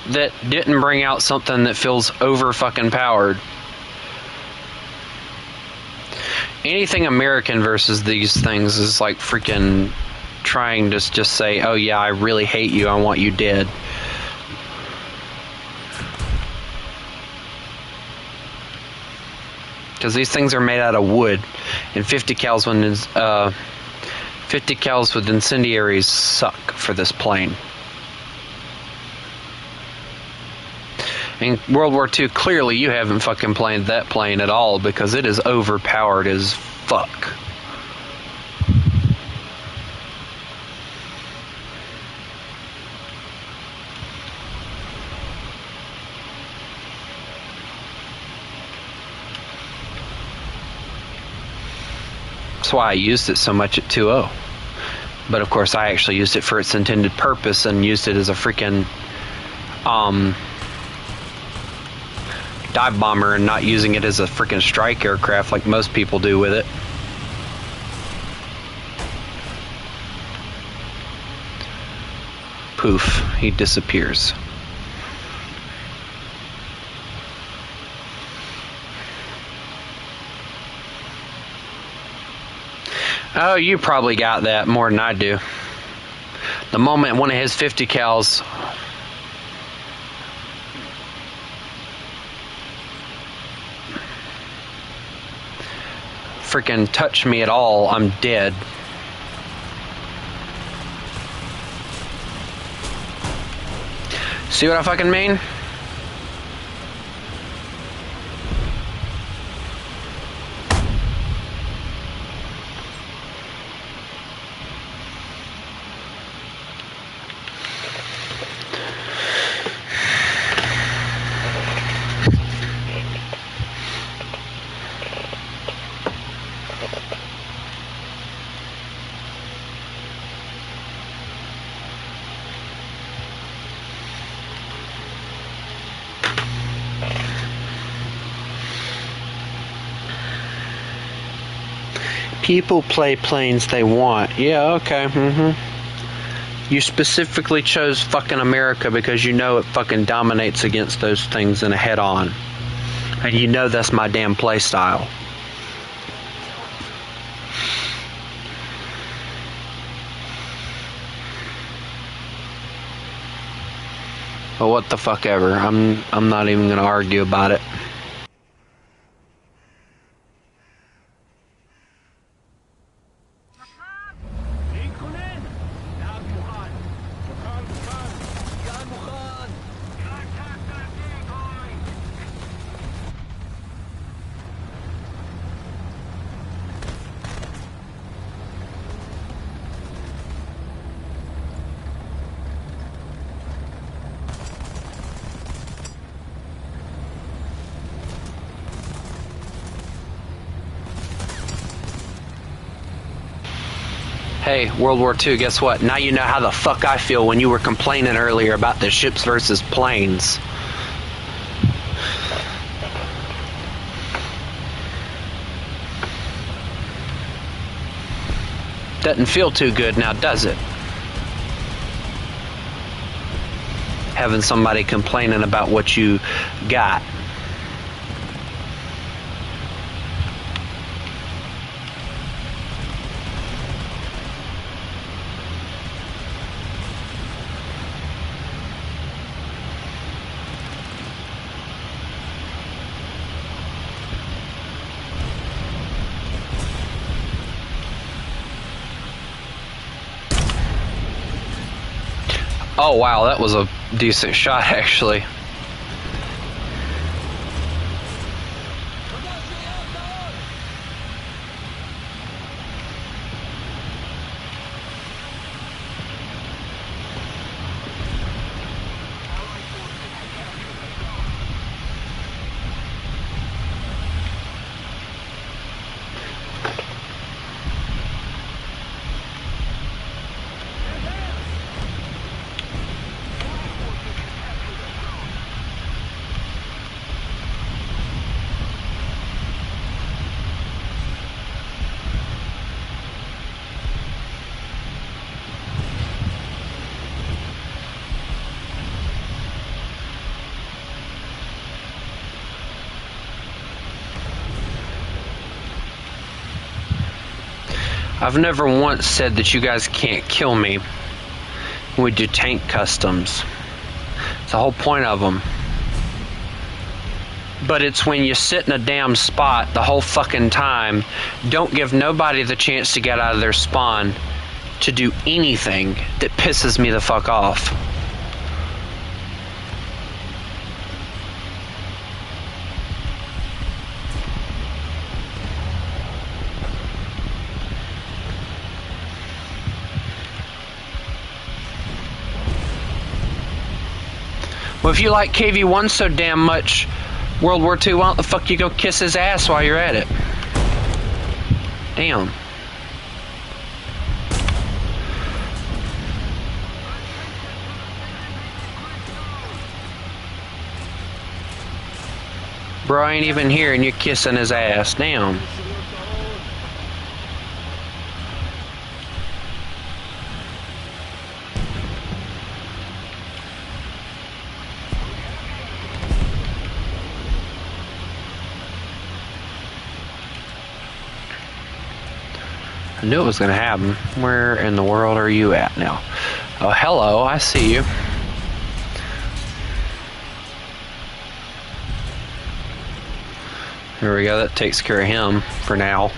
that didn't bring out something that feels over fucking powered. Anything American versus these things is like freaking trying to just say, oh yeah, I really hate you, I want you dead. Because these things are made out of wood, and 50 cals with incendiaries suck for this plane. In World War II, clearly you haven't fucking played that plane at all, because it is overpowered as fuck. That's why I used it so much at 2.0. But of course I actually used it for its intended purpose and used it as a freaking dive bomber and not using it as a freaking strike aircraft like most people do with it. Poof, he disappears. Oh, you probably got that more than I do. The moment one of his 50 cals freaking touch me at all, I'm dead. See what I fucking mean? People play planes they want. Yeah, okay, You specifically chose fucking America because you know it fucking dominates against those things in a head-on. And you know that's my damn play style. But what the fuck ever. I'm not even gonna argue about it. Hey, World War II, guess what? Now you know how the fuck I feel when you were complaining earlier about the ships versus planes. Doesn't feel too good now, does it? Having somebody complaining about what you got. Oh wow, that was a decent shot actually. I've never once said that you guys can't kill me with your tank customs. It's the whole point of them. But it's when you sit in a damn spot the whole fucking time, don't give nobody the chance to get out of their spawn to do anything, that pisses me the fuck off. Well, if you like KV-1 so damn much, World War II, why don't the fuck you go kiss his ass while you're at it? Damn. Bro, I ain't even here and you're kissing his ass. Damn. I knew it was going to happen. Where in the world are you at now? Oh, hello, I see you. There we go, that takes care of him for now.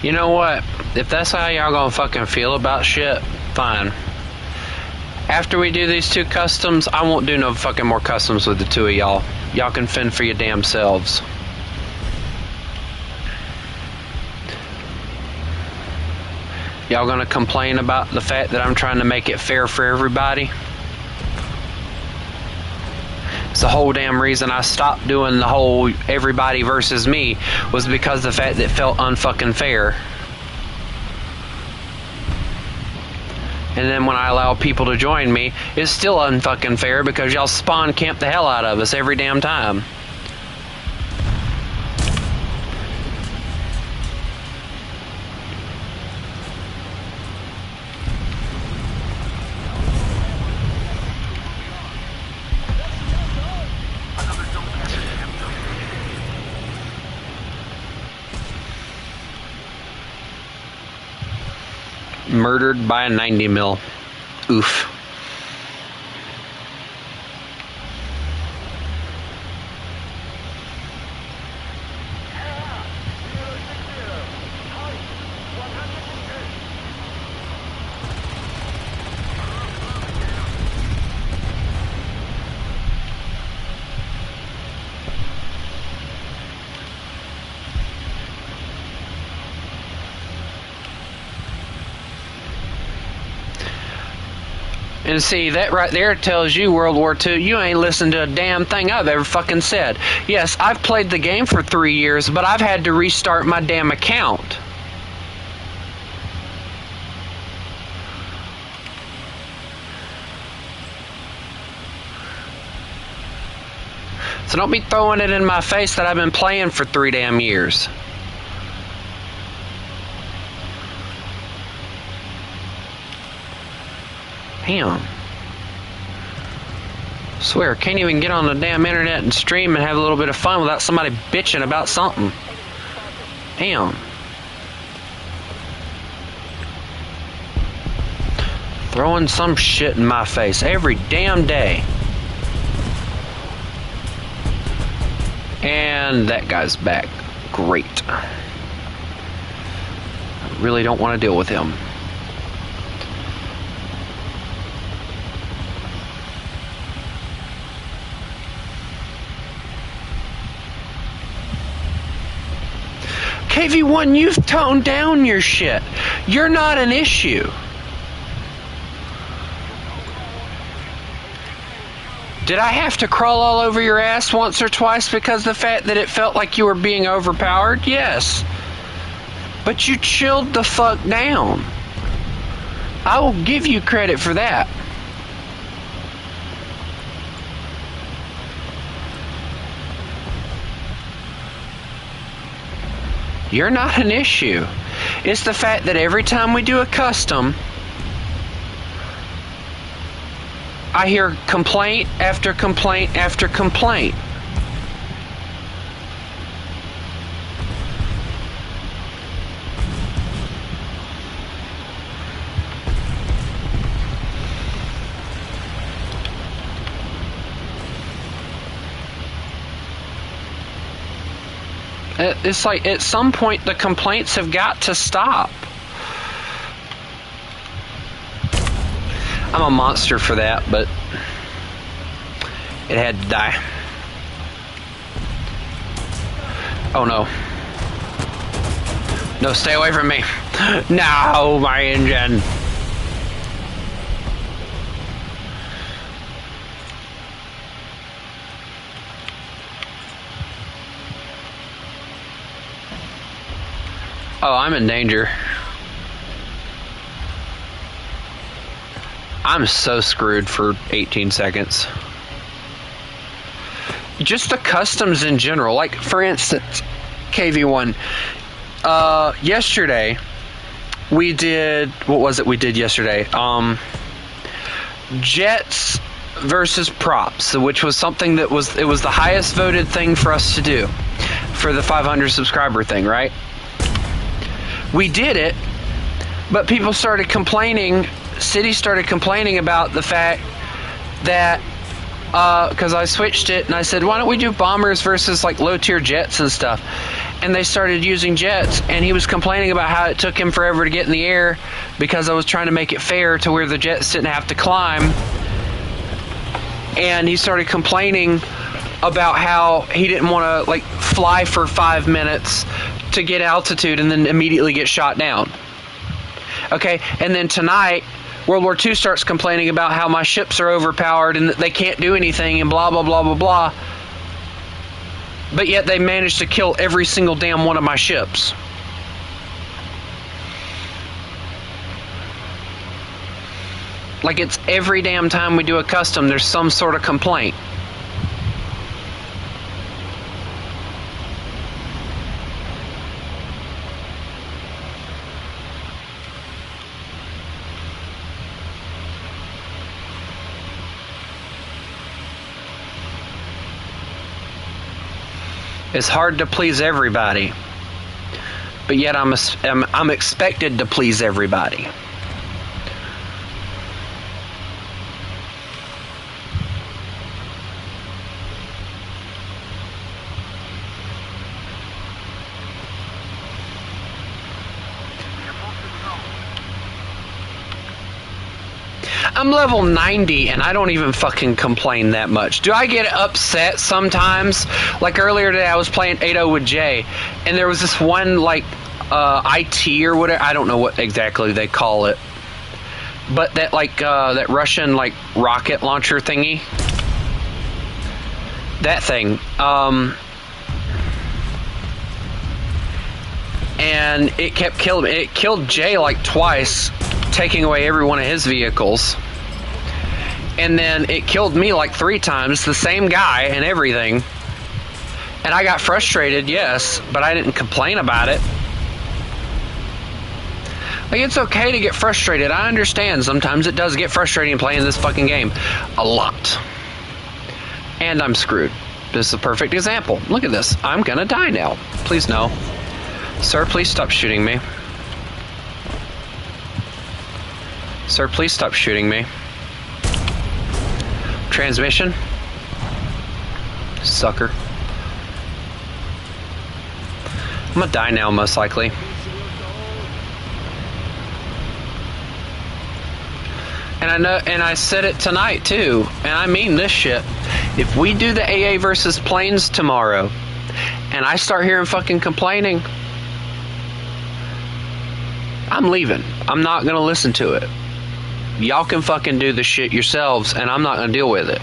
You know what? If that's how y'all gonna fucking feel about shit, fine. After we do these 2 customs, I won't do no fucking more customs with the 2 of y'all. Y'all can fend for your damn selves. Y'all gonna complain about the fact that I'm trying to make it fair for everybody? It's the whole damn reason I stopped doing the whole everybody versus me, was because the fact that it felt unfucking fair. And then when I allow people to join me, it's still unfucking fair because y'all spawn camp the hell out of us every damn time. Murdered by a 90 mil. Oof. And see, that right there tells you, World War II, you ain't listened to a damn thing I've ever fucking said. Yes, I've played the game for 3 years, but I've had to restart my damn account. So don't be throwing it in my face that I've been playing for 3 damn years. Damn. Swear, can't even get on the damn internet and stream and have a little bit of fun without somebody bitching about something. Damn. Throwing some shit in my face every damn day. And that guy's back. Great. I really don't want to deal with him. KV1, you've toned down your shit. You're not an issue. Did I have to crawl all over your ass once or twice because of the fact that it felt like you were being overpowered? Yes. But you chilled the fuck down. I will give you credit for that. You're not an issue. It's the fact that every time we do a custom, I hear complaint after complaint after complaint. It's like at some point the complaints have got to stop. I'm a monster for that, but it had to die. Oh no. No, stay away from me. No, my engine. Oh, I'm in danger. I'm so screwed for 18 seconds. Just the customs in general. Like, for instance, KV1. Yesterday, we did... What was it we did yesterday? Jets versus props, which was something that was... It was the highest voted thing for us to do for the 500 subscriber thing, right? We did it, but people started complaining... City started complaining about the fact that because I switched it and I said, why don't we do bombers versus like low tier jets and stuff, and they started using jets, and he was complaining about how it took him forever to get in the air because I was trying to make it fair to where the jets didn't have to climb, and he started complaining about how he didn't want to like fly for 5 minutes to get altitude and then immediately get shot down. Okay, and then tonight World War II starts complaining about how my ships are overpowered and that they can't do anything and blah, blah, blah, blah, blah. But yet they managed to kill every single damn one of my ships. Like, it's every damn time we do a custom, there's some sort of complaint. It's hard to please everybody, but yet I'm expected to please everybody. I'm level 90 and I don't even fucking complain that much. Do I get upset sometimes? Like earlier today I was playing 8-0 with Jay, and there was this one like IT or whatever, I don't know what exactly they call it, but that like that Russian like rocket launcher thingy, that thing, and it kept killing me. It killed Jay like twice, taking away every one of his vehicles. And then it killed me like 3 times, the same guy and everything. And I got frustrated, yes, but I didn't complain about it. Like, it's okay to get frustrated. I understand sometimes it does get frustrating playing this fucking game. A lot. And I'm screwed. This is a perfect example. Look at this. I'm gonna die now. Please no. Sir, please stop shooting me. Sir, please stop shooting me. Transmission. Sucker. I'm gonna die now, most likely. And I know, and I said it tonight too, and I mean this shit. If we do the AA versus planes tomorrow, and I start hearing fucking complaining, I'm leaving. I'm not gonna listen to it. Y'all can fucking do the shit yourselves, and I'm not gonna deal with it.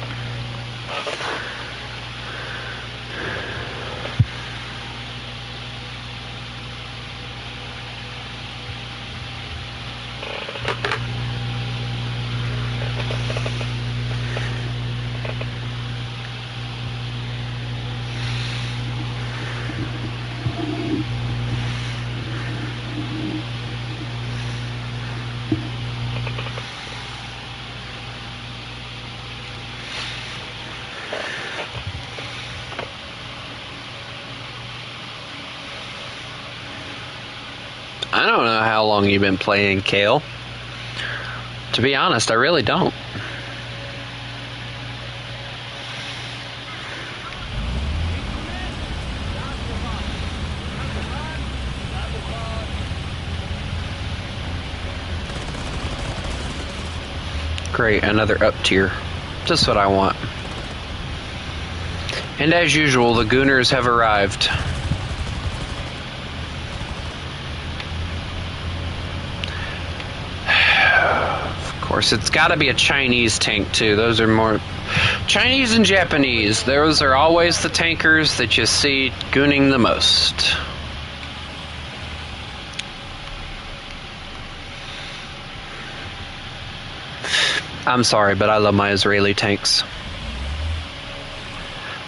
I don't know how long you've been playing, Kale. To be honest, I really don't. Great, another up tier. Just what I want. And as usual, the Gooners have arrived. Of course, it's got to be a Chinese tank too. Those are more Chinese and Japanese. Those are always the tankers that you see gooning the most. I'm sorry, but I love my Israeli tanks.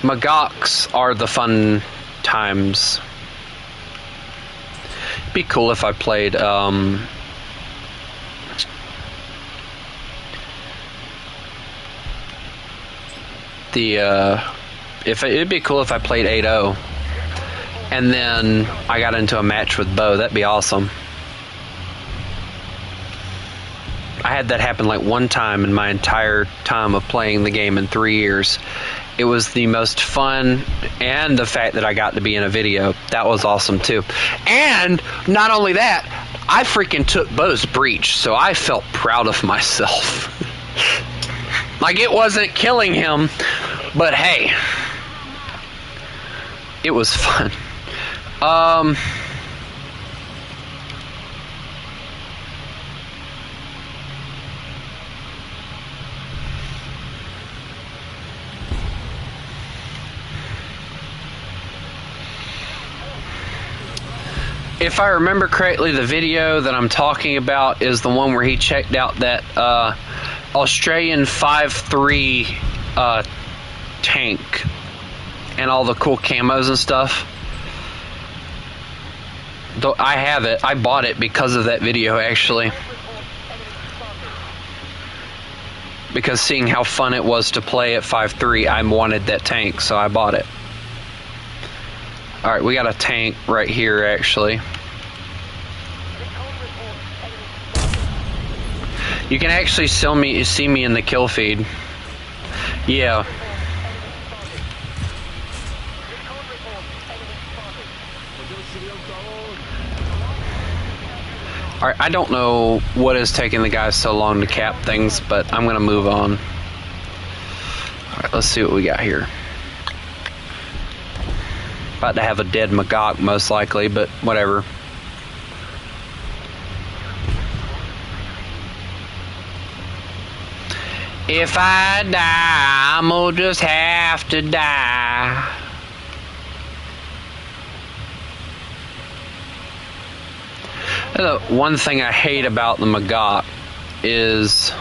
Magaks are the fun times. It'd be cool if I played it'd be cool if I played 8-0 and then I got into a match with Bo. That'd be awesome. I had that happen like one time in my entire time of playing the game in 3 years. It was the most fun, and the fact that I got to be in a video, that was awesome too. And not only that, I freaking took Bo's breach, so I felt proud of myself. Like, it wasn't killing him, but hey, it was fun. If I remember correctly, the video that I'm talking about is the one where he checked out that Australian 5.3 tank and all the cool camos and stuff. Though I have it. I bought it because of that video, actually. Because seeing how fun it was to play at 5.3, I wanted that tank, so I bought it. Alright, we got a tank right here, actually. You can actually see me in the kill feed. Yeah. Alright, I don't know what is taking the guys so long to cap things, but I'm gonna move on. Alright, let's see what we got here. About to have a dead Magok, most likely, but whatever. If I die, I'm gonna just have to die. The one thing I hate about the Magok is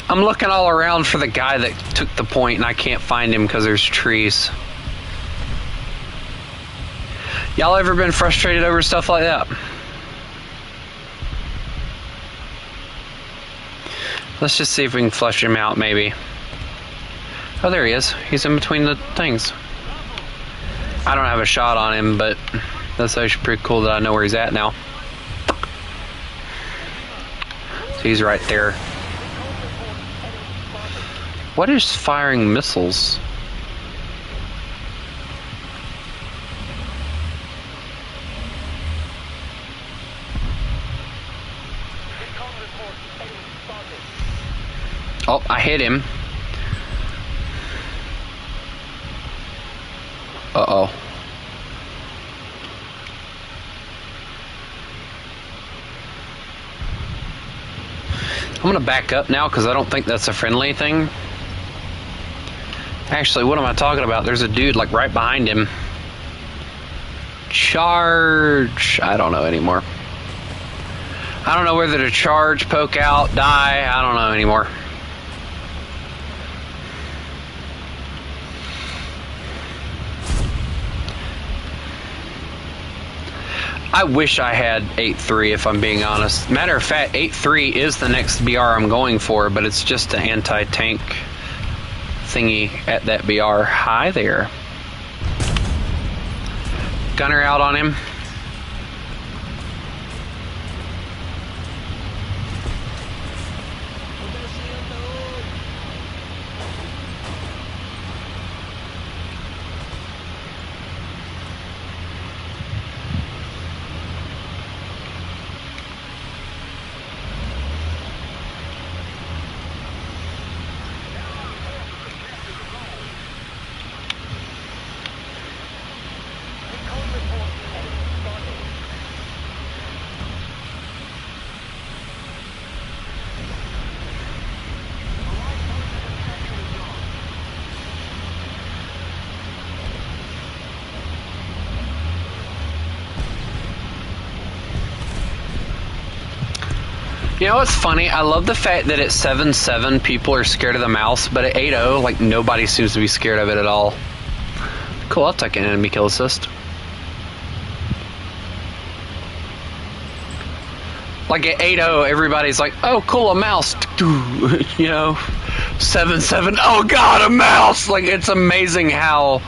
I'm looking all around for the guy that took the point and I can't find him because there's trees. Y'all ever been frustrated over stuff like that? Let's just see if we can flush him out, maybe. Oh, there he is. He's in between the things. I don't have a shot on him, but that's actually pretty cool that I know where he's at now. So he's right there. What is firing missiles? Oh, I hit him. Uh-oh. I'm gonna back up now because I don't think that's a friendly thing. Actually, what am I talking about? There's a dude like right behind him. Charge. I don't know anymore. I don't know whether to charge, poke out, die. I don't know anymore. I wish I had 8.3 if I'm being honest. Matter of fact, 8.3 is the next BR I'm going for, but it's just an anti-tank thingy at that BR. Hi there. Gunner out on him. You know what's funny? I love the fact that at 7.7 people are scared of the mouse, but at 8.0, like, nobody seems to be scared of it at all. Cool, I'll take an enemy kill assist. Like at 8.0, everybody's like, oh, cool, a mouse. You know, 7.7, oh god, a mouse! Like, it's amazing how...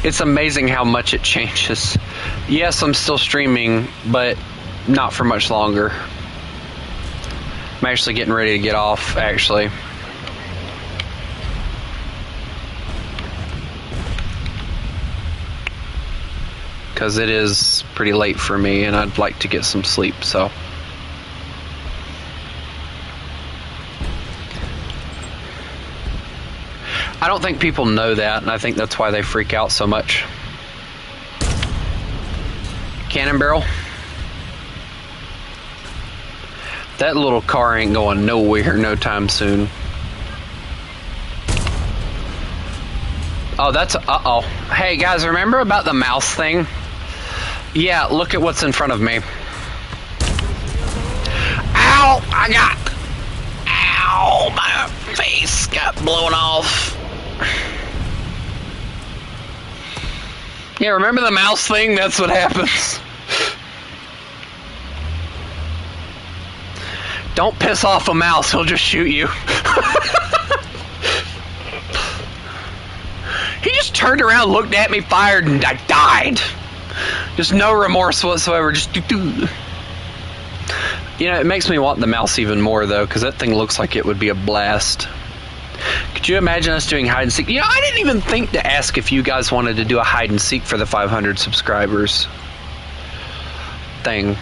It's amazing how much it changes. Yes, I'm still streaming, but not for much longer. I'm actually getting ready to get off, actually. Because it is pretty late for me, and I'd like to get some sleep, so... I don't think people know that, and I think that's why they freak out so much. Cannon barrel. That little car ain't going nowhere no time soon. Oh, that's... Uh-oh. Hey, guys, remember about the mouse thing? Yeah, look at what's in front of me. Ow! I got... Ow! My face got blown off. Yeah, remember the mouse thing? That's what happens. Don't piss off a mouse, he'll just shoot you. He just turned around, looked at me, fired, and I died. Just no remorse whatsoever, just do-do. You know, it makes me want the mouse even more, though, because that thing looks like it would be a blast. Could you imagine us doing hide and seek? You know, I didn't even think to ask if you guys wanted to do a hide and seek for the 500 subscribers thing.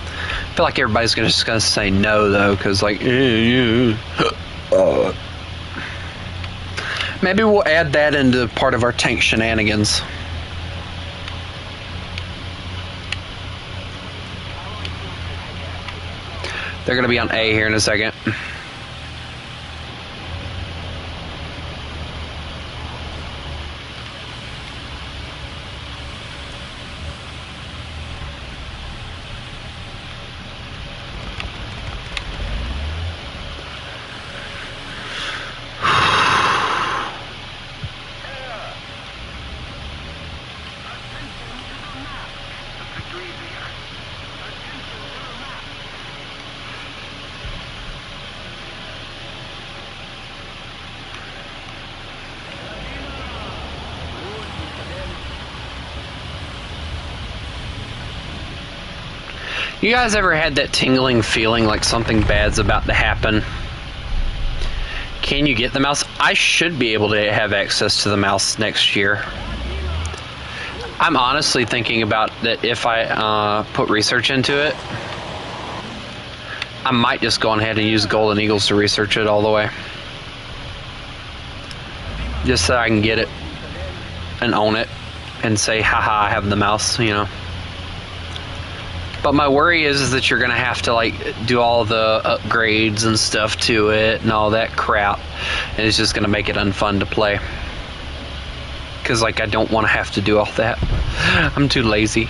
I feel like everybody's just gonna say no, though, because like, maybe we'll add that into part of our tank shenanigans. They're going to be on A here in a second. You guys ever had that tingling feeling like something bad's about to happen? Can you get the mouse? I should be able to have access to the mouse next year. I'm honestly thinking about that if I put research into it, I might just go ahead and use Golden Eagles to research it all the way. Just so I can get it and own it and say, haha, I have the mouse, you know. But my worry is that you're going to have to like do all the upgrades and stuff to it and all that crap. And it's just going to make it unfun to play. Because like I don't want to have to do all that. I'm too lazy.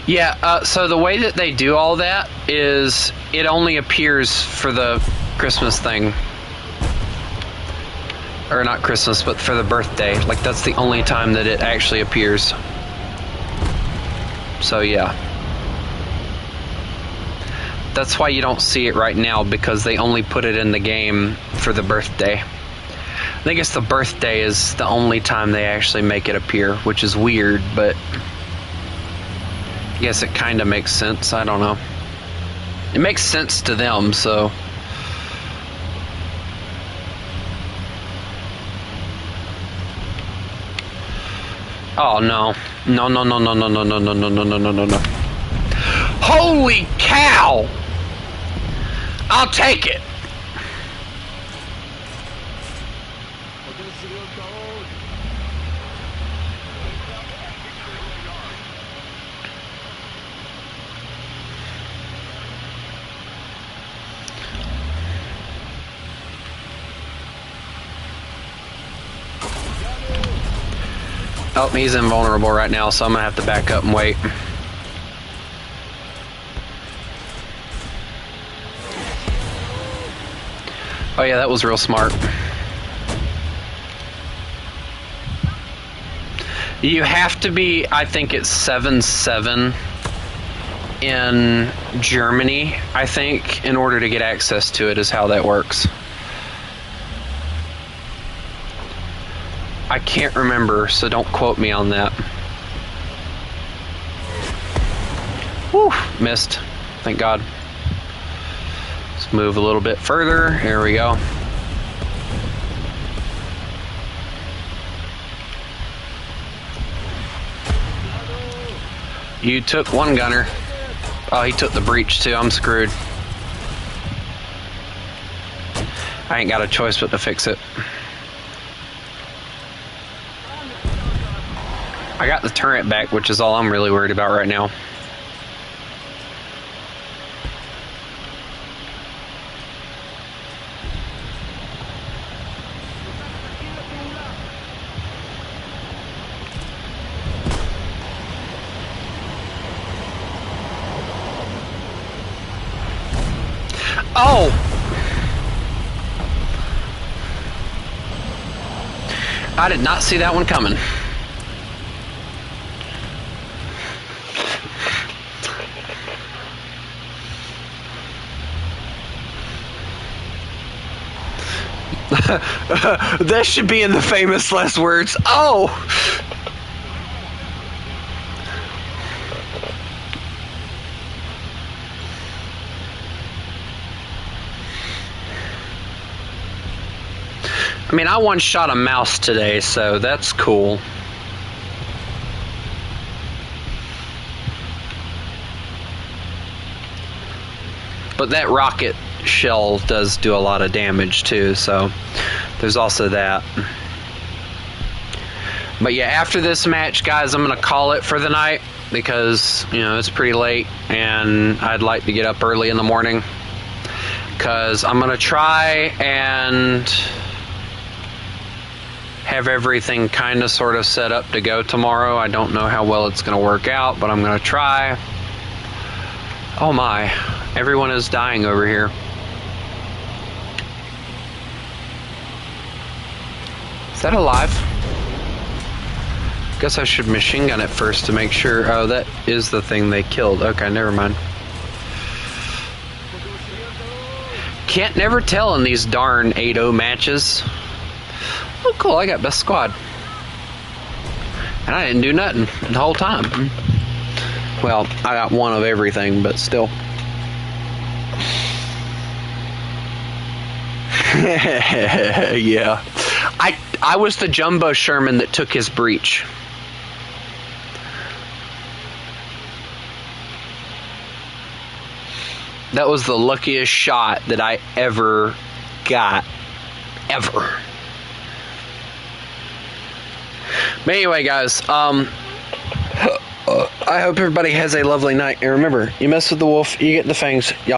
Yeah, so the way that they do all that is it only appears for the Christmas thing. Or not Christmas, but for the birthday. Like that's the only time that it actually appears. So yeah. That's why you don't see it right now, because they only put it in the game for the birthday. I think it's the birthday is the only time they actually make it appear, which is weird, but I guess it kind of makes sense. I don't know. It makes sense to them, so. Oh no. No, no, no, no, no, no, no, no, no, no, no, no, no, no. Holy cow! I'll take it. Oh, he's invulnerable right now, so I'm gonna have to back up and wait. Oh yeah, that was real smart. You have to be, I think it's 7-7 in Germany, I think, in order to get access to it is how that works. I can't remember, so don't quote me on that. Whew, missed. Thank God. Let's move a little bit further. Here we go. You took one gunner. Oh, he took the breach too. I'm screwed. I ain't got a choice but to fix it. I got the turret back, which is all I'm really worried about right now. Oh! I did not see that one coming. That should be in the famous last words. Oh! I mean, I one-shot a mouse today, so that's cool. But that rocket shell does do a lot of damage too, so there's also that. But yeah, after this match, guys, I'm gonna call it for the night because, you know, it's pretty late and I'd like to get up early in the morning because I'm gonna try and have everything kind of sort of set up to go tomorrow. I don't know how well it's gonna work out, but I'm gonna try. Oh my, everyone is dying over here. Is that alive? Guess I should machine gun it first to make sure. Oh, that is the thing they killed. Okay, never mind. Can't never tell in these darn 8-0 matches. Oh, cool, I got best squad. And I didn't do nothing the whole time. Well, I got one of everything, but still. Yeah. I was the jumbo Sherman that took his breech. That was the luckiest shot that I ever got. Ever. But anyway, guys, I hope everybody has a lovely night. And remember, you mess with the wolf, you get the fangs. Y'all